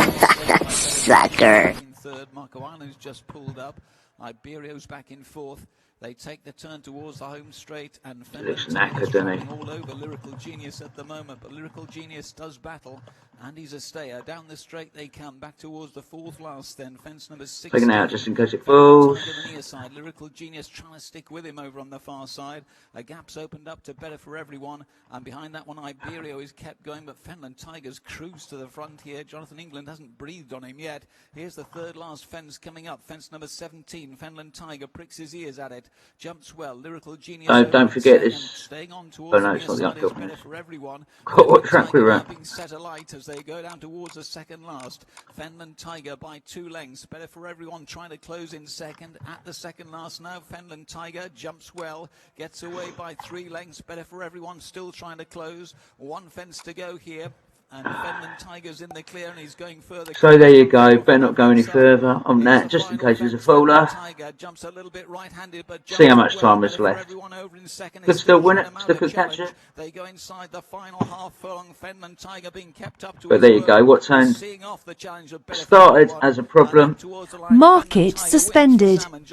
C: Sucker.
B: In third, Marco Island's just pulled up. Iberio's back in fourth. They take the turn towards the home straight, and Fenland Tiger's travelling all over Lyrical Genius at the moment, but Lyrical Genius does battle, and he's a stayer. Down the straight they come, back towards the fourth last then, fence number 6.
A: Taking out just in case it falls.
B: The near side. Lyrical Genius trying to stick with him over on the far side. A gap's opened up to Better For Everyone, and behind that one Iberio is kept going, but Fenland Tiger's cruised to the front here. Jonathan England hasn't breathed on him yet. Here's the third last fence coming up, fence number 17. Fenland Tiger pricks his ears at it, jumps well. Lyrical Genius.
A: Don't forget this.
B: Staying on towards
A: no, it's not the uphill
B: Better For Everyone.
A: What track we were at?
B: Being set alight as they go down towards the second last. Fenland Tiger by 2 lengths. Better For Everyone trying to close in second. At the second last now, Fenland Tiger jumps well, gets away by 3 lengths. Better For Everyone still trying to close. 1 fence to go here. And Fenland Tiger's in the clear and he's going further.
A: So there you go. Better not go any further on that, just in case there's a faller.
B: Jumps a little bit right-handed, but
A: see how much time is left. Could still win it, still could catch it.
B: They go inside the final half furlong. Fenland Tiger being kept up to.
A: But there you go. What turn started as a problem.
D: Market suspended.
A: I'm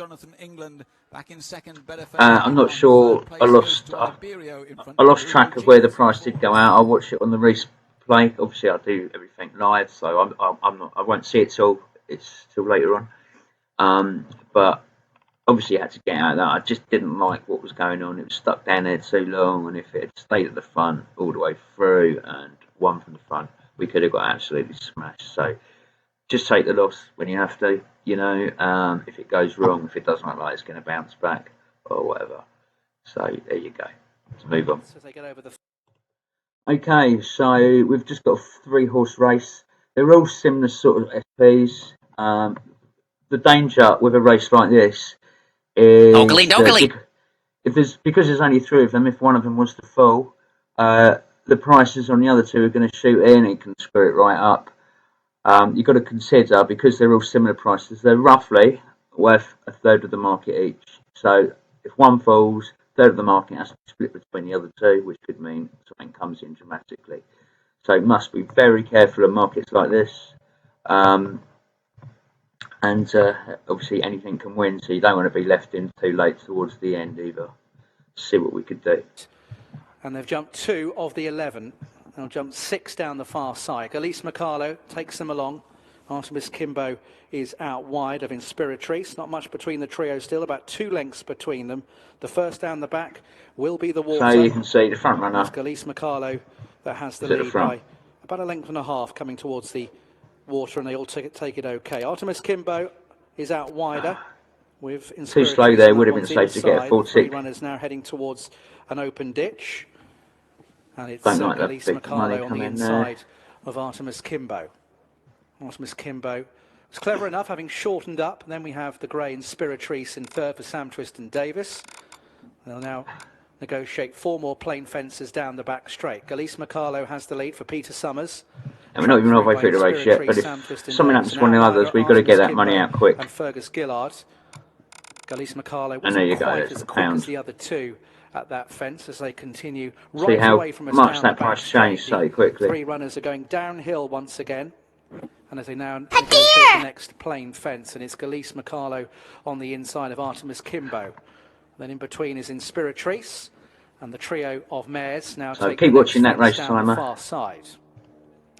A: not sure. I lost track of where the price did go out. I watched it on the replay. Obviously, I do everything live, so I won't see it till later on. But obviously, I had to get out of that. I just didn't like what was going on. It was stuck down there too long, and if it had stayed at the front all the way through and won from the front, we could have got absolutely smashed. So just take the loss when you have to. You know, if it goes wrong, if it doesn't look like it's going to bounce back or whatever. So there you go. Let's move on.
E: So they get over the.
A: Okay, so we've just got a 3-horse race. They're all similar sort of SPs. The danger with a race like this is because there's only 3 of them. If one of them was to fall, the prices on the other 2 are going to shoot in. It can screw it right up. You've got to consider, because they're all similar prices, they're roughly worth a third of the market each. So if one falls, third of the market has to be split between the other two, which could mean something comes in dramatically. So you must be very careful of markets like this. And obviously anything can win, so you don't want to be left in too late towards the end either. See what we could do.
E: And they've jumped 2 of the 11. They'll jump 6 down the far side. Elise Macalo takes them along. Artemis Kimbo is out wide of Inspiratrice. Not much between the trio still, about 2 lengths between them. The first down the back will be the water.
A: So you can see the front runner.
E: It's Elise Macalo that has the lead by about a length and a half coming towards the water, and they all take it okay. Artemis Kimbo is out wider with Inspiratrice.
A: Too slow there, would have been safe to get a full tick.
E: 3 runners now heading towards an open ditch. And it's
A: like
E: Elise Macalo on the inside of Artemis Kimbo. Artemis Kimbo was clever enough, having shortened up. And then we have the grey Inspiratrice in third for Sam Twiston Davis. They'll now negotiate 4 more plain fences down the back straight. Elise Macalo has the lead for Peter Summers.
A: And we're not even halfway through the race yet, but if something happens to one of the others, we've got to get that money out quick.
E: And Fergus Gillard. Elise Macalo
A: And there you
E: wasn't
A: go,
E: quite
A: there's
E: as
A: a
E: quick
A: pound.
E: as the other two at that fence as they continue
A: See
E: right
A: how
E: away from us
A: much
E: down
A: that
E: the back
A: price changed
E: straight.
A: so quickly.
E: 3 runners are going downhill once again. And as they now negotiate the next plain fence, and it's Elise Macalo on the inside of Artemis Kimbo. Then in between is Inspiratrice, and the trio of mares now
A: So
E: take
A: keep
E: the
A: watching
E: next
A: that race
E: fence down
A: timer.
E: the far side.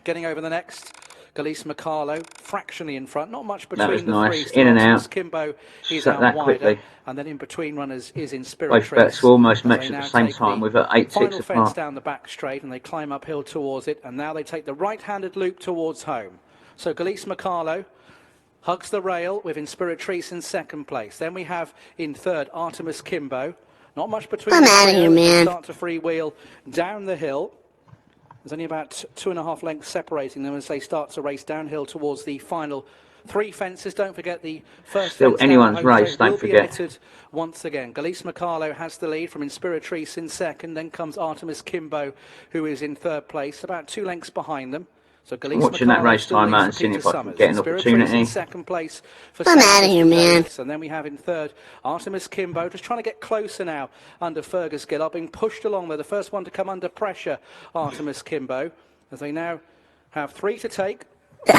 E: Getting over the next, Elise Macalo fractionally in front, not much between
A: was
E: the
A: nice.
E: 3.
A: In and
E: Artemis
A: out.
E: Kimbo is
A: Set
E: out
A: that
E: wider,
A: quickly.
E: and then in between runners is Inspiratrice.
A: Both bets were almost
E: as they
A: matched at
E: now
A: the same
E: take
A: time
E: the
A: with 8
E: final
A: ticks
E: fence
A: apart.
E: down the back straight, and they climb uphill towards it, and now they take the right-handed loop towards home. So Elise Macalo hugs the rail with Inspiratrice in second place. Then we have in third Artemis Kimbo. Not much between
C: I'm
E: the
C: outta
E: trio
C: here,
E: as they
C: man.
E: start to freewheel down the hill. There's only about 2.5 lengths separating them as they start to race downhill towards the final 3 fences. Don't forget the first
A: Still
E: fence
A: anyone's
E: down the home
A: race,
E: straight
A: don't
E: will be
A: forget.
E: omitted once again. Elise Macalo has the lead from Inspiratrice in second. Then comes Artemis Kimbo, who is in third place, about 2 lengths behind them. So
A: I'm watching that race timer and seeing if I can get an opportunity.
E: In second place for
C: I'm
E: Sam
C: outta here,
E: Twiston
C: man.
E: Davis. And then we have in third Artemis Kimbo, just trying to get closer now under Fergus Gillard, being pushed along there. The first one to come under pressure, Artemis Kimbo, as they now have 3 to take. The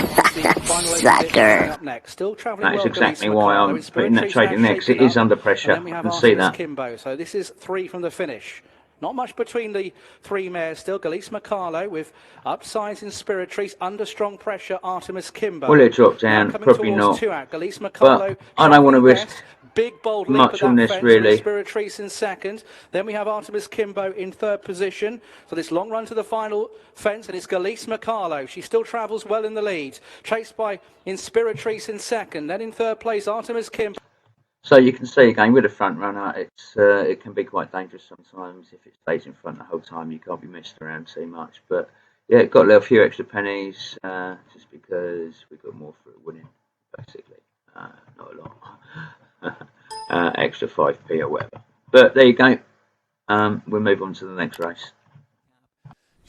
E: final
C: Sucker.
E: up next. Still travelling
A: That is
E: well.
A: exactly
E: Elise
A: why
E: Macalo.
A: I'm putting that
E: Inspiratrice
A: trading
E: now
A: next. It
E: shaping
A: is
E: up.
A: under pressure.
E: And then we
A: I
E: have
A: can see
E: Artemis
A: that.
E: Kimbo. So this is 3 from the finish. Not much between the 3 mares still. Elise Macalo with upsides Inspiratrice, under strong pressure Artemis Kimbo.
A: Will it drop
E: Now
A: down?
E: coming
A: Probably
E: towards
A: not.
E: 2 out. Elise Macalo.
A: But I don't want to
E: travelling
A: risk
E: best. Big bold leap
A: much
E: at that
A: on this,
E: fence.
A: really.
E: Inspiratrice in second. Then we have Artemis Kimbo in third position. So this long run to the final fence, and it's Elise Macalo. She still travels well in the lead. Chased by Inspiratrice in second. Then in third place, Artemis Kimbo.
A: So you can see again with a front runner, it can be quite dangerous sometimes if it stays in front the whole time. You can't be messed around too much. But yeah, it got a few extra pennies just because we got more for it winning, basically. Not a lot. Extra 5p or whatever. But there you go. We'll move on to the next race.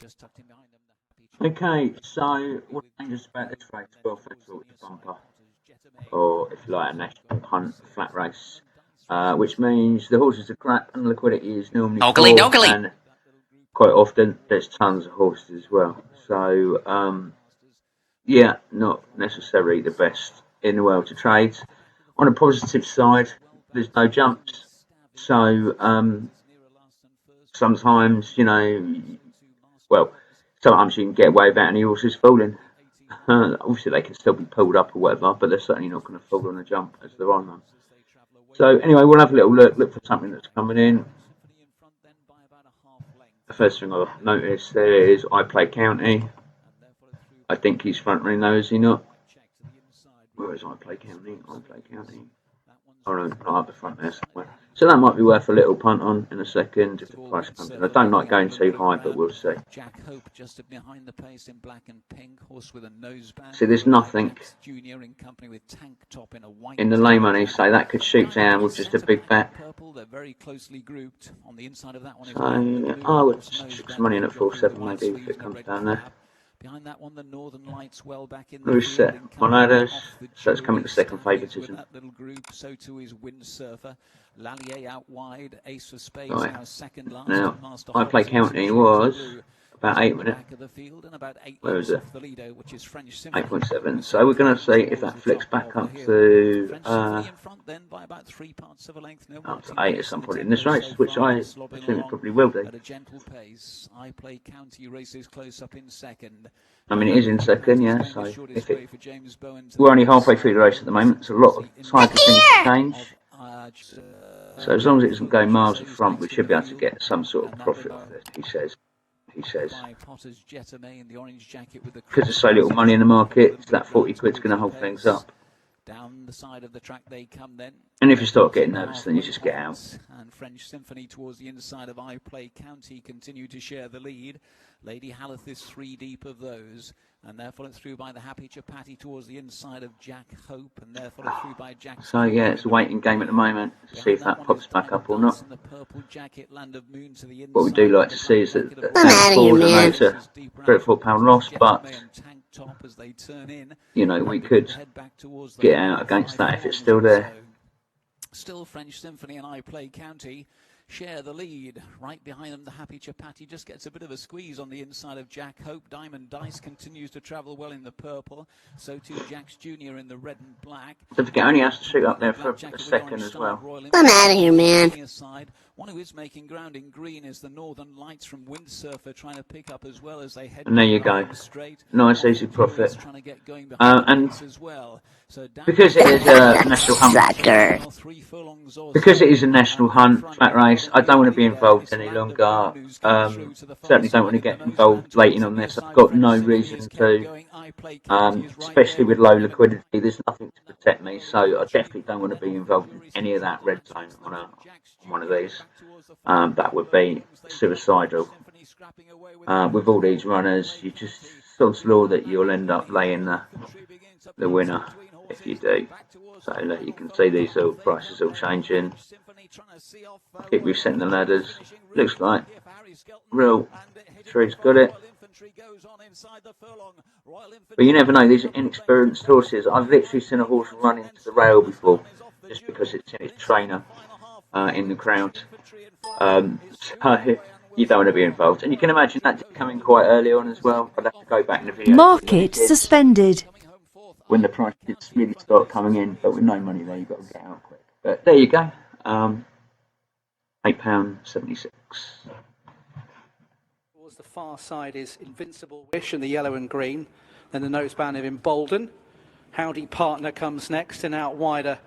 B: Just tucked in behind them,
A: Okay, so what's dangerous about this race? Well, first of all, it's a bumper, or if you like, a national hunt flat race, which means the horses are crap and liquidity is normally
C: Oakley,
A: poor,
C: dokley.
A: and quite often there's tons of horses as well. So, yeah, not necessarily the best in the world to trade. On a positive side, there's no jumps, so sometimes, you know, well, sometimes you can get away without any horses falling. Obviously, they can still be pulled up or whatever, but they're certainly not going to fall on a jump as they're on them. So anyway, we'll have a little look for something that's coming in. The first thing I've noticed there is Inplay County. I think he's front running though, is he not? Where is Inplay County? Inplay County. Oh no, not up the front there somewhere. So that might be worth a little punt on in a second if the price comes in. I don't like going too high, but we'll see.
B: Jack Hope just behind the pace in black and pink, horse with a noseband.
A: See, there's nothing
B: Junior in company with tank top in a white
A: in the lay money, so that could shoot down with just a big bet.
B: Purple, they're very closely grouped. On the inside of that one is
A: So I would stick some money in at 4-7 maybe if it comes down there.
B: Behind that one, the Northern Lights well back in the
A: Who's
B: field.
A: set on ladders? So it's coming to second
B: Stanley's
A: favouritism.
B: with that little group. So too is Windsurfer. Lallier out wide. Ace of Spades
A: Right.
B: now second last.
A: Now,
B: Master
A: I play
B: Hobbs
A: county
B: into
A: was
B: blue.
A: about 8 minutes.
B: Back of the field and about 8
A: Where is
B: lengths
A: it?
B: off the leader, which is French Symphony.
A: 8.7. So we're going to see if that flicks back up to
B: French Symphony in front then by about 3 parts of a length. No
A: up to
B: marking
A: 8 at
B: pace
A: some
B: the
A: point in this
B: tempo
A: race,
B: so
A: which
B: far,
A: I
B: slobbing
A: assume it
B: along
A: probably will do.
B: at a gentle pace. I play county races close up in second.
A: I mean, it is in second, yeah, so
B: Shortest
A: if
B: way
A: it,
B: for James Bowen to
A: we're only
B: the
A: halfway through the race at the moment, so a lot of sides of things to change. So as long as it doesn't go miles in front, we should be able to get some sort of profit off this, he says.
B: By Potter's Jetame in the orange jacket with the
A: Because there's so little money in the market, that 40 quid's going to hold things up.
B: Down the side of the track they come then.
A: And if you start getting nervous, then you just get out.
B: And French Symphony towards the inside of I Play County continue to share the lead. Lady Haleth is 3 deep of those. And they're followed through by the Happy Chapati towards the inside of Jack Hope. And they're followed through by Jack.
A: So yeah, it's a waiting game at the moment to see if that pops back up or not. What we do like to see is that that forward, I know it's a £3 or £4 loss, but you know, we could get out against that if it's still there.
B: Still French Symphony and I Play County share the lead. Right behind them, the Happy Chapati just gets a bit of a squeeze on the inside of Jack Hope. Diamond Dice continues to travel well in the purple. So too Jack's Junior in the red and black.
A: Don't forget, only has to shoot up there for a second as well.
C: I'm out of here, man.
B: One who is making ground in green is the Northern Lights from Windsurfer, trying to pick up as well as they head.
A: And there you go. Nice easy profit. And because it is a national hunt, because it is a national hunt flat race, I don't want to be involved any longer. Certainly don't want to get involved late in on this. I've got no reason to, especially with low liquidity. There's nothing to protect me, so I definitely don't want to be involved in any of that red zone on one of these. That would be suicidal. With all these runners, you just sod's law that you'll end up laying the winner if you do. So look, you can see these little prices all changing. Keep resetting the ladders. Looks like real Tree's got it. But you never know, these are inexperienced horses. I've literally seen a horse run into the rail before, just because it's in its trainer in the crowd. So you don't want to be involved. And you can imagine that did come in quite early on as well. I'd have to go back in the video.
D: Market suspended.
A: When the price did really start coming in, but with no money there, you've got to get out quick. But there you go. £8.76.
E: Towards the far side is Invincible Wish in the yellow and green. Then the noseband of Embolden. Howdy Partner comes next, and out wider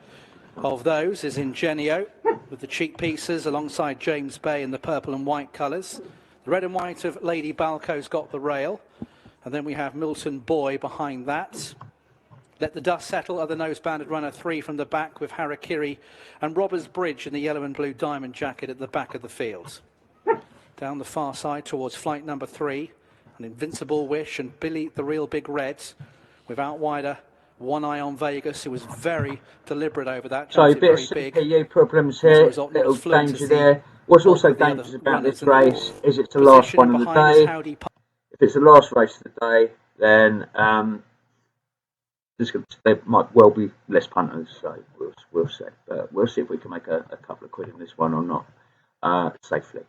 E: of those is Ingenio with the cheek pieces alongside James Bay in the purple and white colours. The red and white of Lady Balco's got the rail. And then we have Milton Boy behind that. Let the Dust Settle, other nose-banded runner 3 from the back with Harakiri and Robbers Bridge in the yellow and blue diamond jacket at the back of the field. Down the far side towards flight number 3, an Invincible Wish and Billy the Real Big Reds with out wider One Eye on Vegas, who was very deliberate over that.
A: So a bit of CPU problems here, little danger there. What's also dangerous about this race is it's the last one of the day. If it's the last race of the day, then there might well be less punters, so we'll see. But we'll see if we can make a couple of quid in this one or not safely.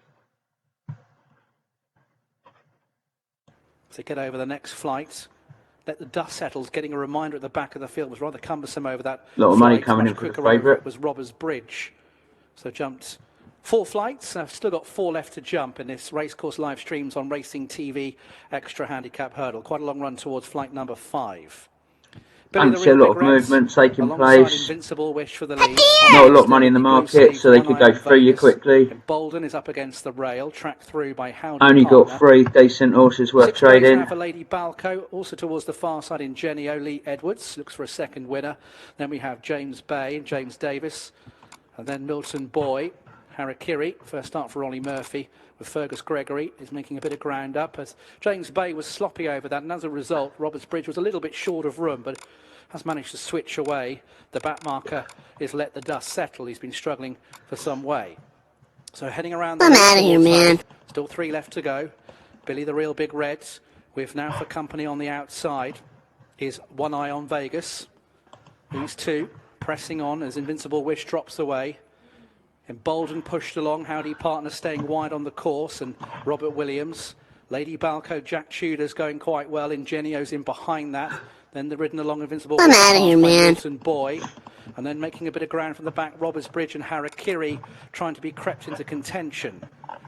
E: To get over the next flight, Let the Dust Settle, getting a reminder at the back of the field, was rather cumbersome over that.
A: A lot of money coming in for the favourite.
E: Was Robbers Bridge, so jumped 4 flights. I've still got 4 left to jump in this racecourse live streams on Racing TV Extra Handicap Hurdle. Quite a long run towards flight number 5.
A: And see a lot of movement taking place.
E: Invincible Wish for the lead.
A: Not a lot of money in the market, so they could go through you quickly.
E: Bolden is up against the rail, tracked through by Howdy
A: Only
E: Partner.
A: got 3 decent horses worth trading.
E: Now for Lady Balco, also towards the far side in Genio, Lee Edwards looks for a second winner. Then we have James Bay and James Davis, and then Milton Boy, Harakiri. First start for Ollie Murphy with Fergus Gregory is making a bit of ground up as James Bay was sloppy over that, and as a result, Roberts Bridge was a little bit short of room, but has managed to switch away. The back marker is Let the Dust Settle. He's been struggling for some way. So heading around.
C: I'm out of here, man.
E: Still 3 left to go. Billy the Real Big Reds with now for company on the outside is One Eye on Vegas. These two pressing on as Invincible Wish drops away. Emboldened, pushed along, Howdy Partner staying wide on the course, and Robert Williams. Lady Balco, Jack Tudor's going quite well. Ingenio's in behind that. Then the ridden along Invincible
C: I'm
E: Wish
C: outta here,
E: passed by
C: man.
E: Wilson Boy. And then making a bit of ground from the back, Robbers Bridge and Harakiri trying to be crept into contention.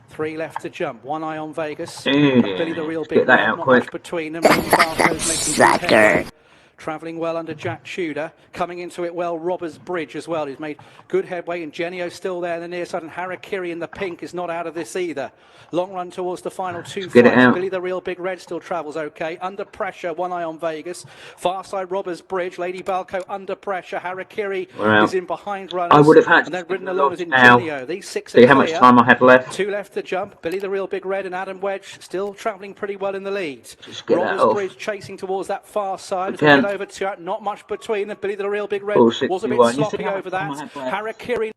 E: 3 left to jump. One Eye on Vegas. And Billy the Real
A: Let's
E: Big
A: get that
E: Red.
A: out
E: Not
A: quick.
E: much between them. Lady Balco's making good
C: Sucker.
E: headway. Travelling well under Jack Tudor. Coming into it well, Robbers Bridge as well. He's made good headway. And Genio's still there on the near side. And Harakiri in the pink is not out of this either. Long run towards the final 2
A: get it
E: flights.
A: out.
E: Billy the Real Big Red still travels okay. Under pressure, One Eye on Vegas. Far side, Robbers Bridge. Lady Balco under pressure. Harakiri
A: We're out.
E: is in behind runners.
A: I would have had
E: and then
A: to
E: ridden
A: take
E: along as
A: the now.
E: Ingenio. These 6 are
A: See
E: clear.
A: how much time I had left.
E: 2 left to jump. Billy the Real Big Red and Adam Wedge still travelling pretty well in the lead.
A: Just get that
E: Robbers
A: off.
E: Bridge chasing towards that far side. As we
A: Again.
E: get over to not much between them. Billy the Real Big Red
A: 461.
E: was a bit
A: You see
E: sloppy
A: how much
E: over
A: time
E: that.
A: I had left?
E: Harakiri.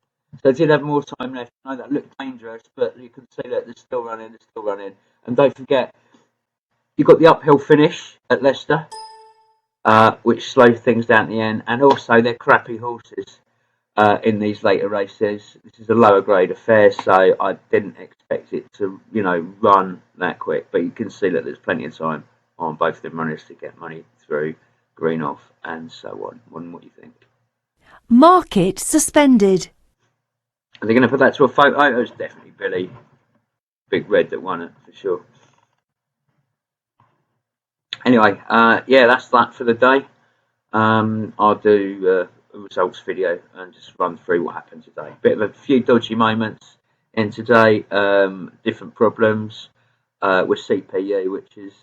A: So I did have more time left. I know that looked dangerous, but you can see that they're still running, And don't forget, you've got the uphill finish at Leicester, which slows things down at the end, and also they're crappy horses in these later races. This is a lower grade affair, so I didn't expect it to, run that quick. But you can see that there's plenty of time on both of them runners to get money through, green off, and so on. What do you think?
D: Market suspended.
A: Are they going to put that to a photo? It was definitely Billy Big Red that won it, for sure. Anyway, yeah, that's that for the day. I'll do a results video and just run through what happened today. Bit of a few dodgy moments in today, different problems with CPU, which is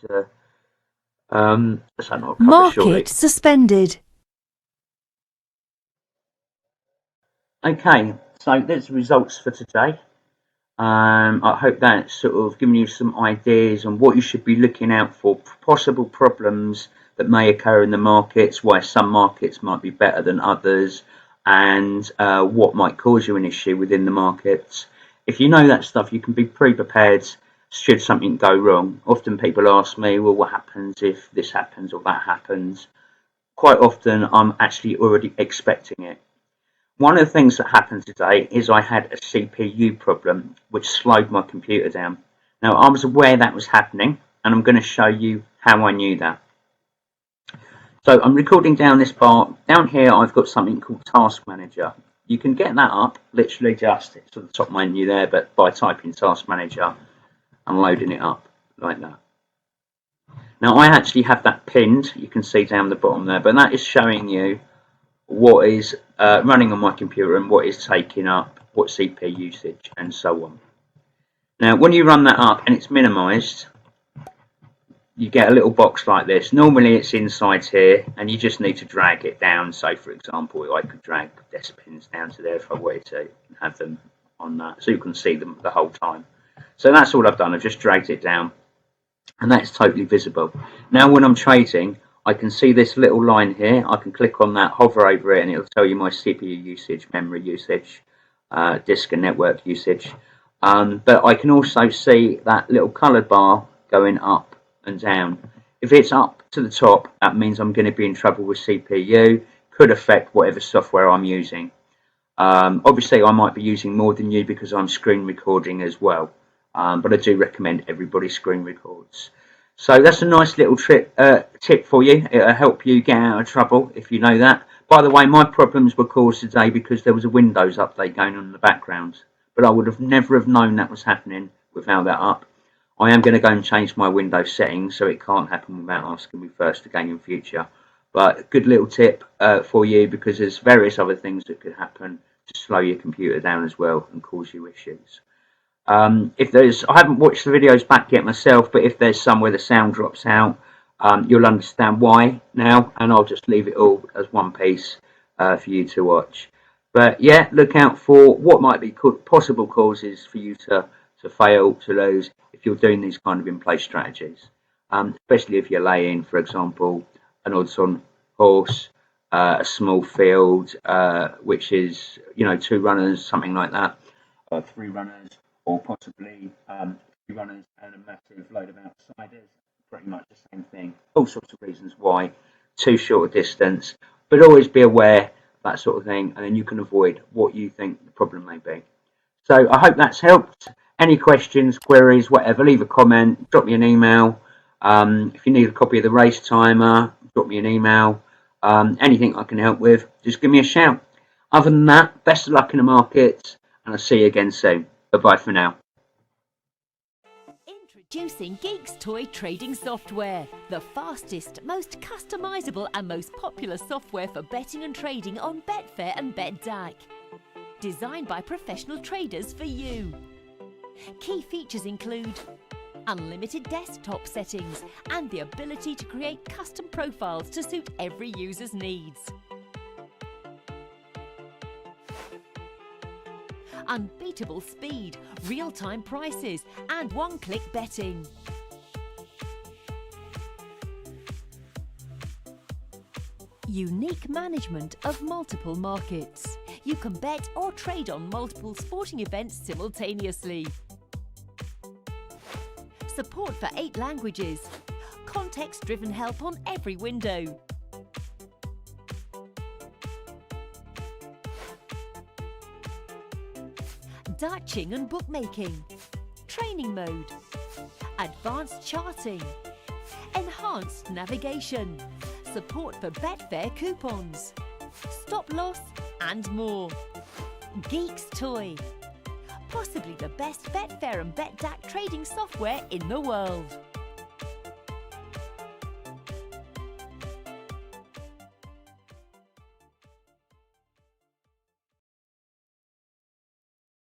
A: something I'll cover shortly.
D: Market suspended.
A: Okay, so there's the results for today. I hope that's sort of given you some ideas on what you should be looking out for, possible problems that may occur in the markets, why some markets might be better than others, and what might cause you an issue within the markets. If you know that stuff, you can be pre-prepared should something go wrong. Often people ask me, well, what happens if this happens or that happens? Quite often, I'm actually already expecting it. One of the things that happened today is I had a CPU problem which slowed my computer down. Now, I was aware that was happening, and I'm going to show you how I knew that. So I'm recording down this part. Down here I've got something called Task Manager. You can get that up, literally just, it's at the top menu there, but by typing Task Manager and loading it up like that. Now I actually have that pinned, you can see down the bottom there, but that is showing you what is running on my computer and what is taking up, what CPU usage, and so on. Now, when you run that up and it's minimized, you get a little box like this. Normally it's inside here, and you just need to drag it down. So, for example, I could drag desk pins down to there if I wanted to have them on that, so you can see them the whole time. So that's all I've done. I've just dragged it down, and that's totally visible. Now, when I'm trading, I can see this little line here. I can click on that, hover over it, and it'll tell you my CPU usage, memory usage, disk and network usage. But I can also see that little coloured bar going up and down. If it's up to the top, that means I'm going to be in trouble with CPU. Could affect whatever software I'm using. Obviously, I might be using more than you because I'm screen recording as well. But I do recommend everybody screen records. So that's a nice little tip for you. It'll help you get out of trouble if you know that. By the way, my problems were caused today because there was a Windows update going on in the background. But I would have never have known that was happening without that up. I am going to go and change my Windows settings so it can't happen without asking me first again in future. But good little tip for you, because there's various other things that could happen to slow your computer down as well and cause you issues. I haven't watched the videos back yet myself, but if there's some where the sound drops out, you'll understand why now, and I'll just leave it all as one piece for you to watch. But yeah, look out for what might be possible causes for you to fail, to lose, if you're doing these kind of in-play strategies. Especially if you're laying, for example, an odds-on horse, a small field, which is 2 runners, something like that, 3 runners, or possibly 3 runners and a massive load of outsiders. pretty much the same thing. All sorts of reasons why, too short a distance, but always be aware of that sort of thing, and then you can avoid what you think the problem may be. So I hope that's helped. Any questions, queries, whatever, leave a comment, drop me an email. If you need a copy of the race timer, drop me an email. Anything I can help with, just give me a shout. Other than that, best of luck in the markets, and I'll see you again soon. Bye-bye for now.
F: Introducing Geeks Toy trading software, the fastest, most customizable and most popular software for betting and trading on Betfair and BetDAC. Designed by professional traders for you. Key features include unlimited desktop settings and the ability to create custom profiles to suit every user's needs. Unbeatable speed, real-time prices and one-click betting. Unique management of multiple markets. You can bet or trade on multiple sporting events simultaneously. Support for 8 languages. Context-driven help on every window. Dutching and bookmaking. Training mode. Advanced charting. Enhanced navigation. Support for Betfair coupons. Stop loss and more. Geeks Toy. Possibly the best Betfair and BetDAC trading software in the world.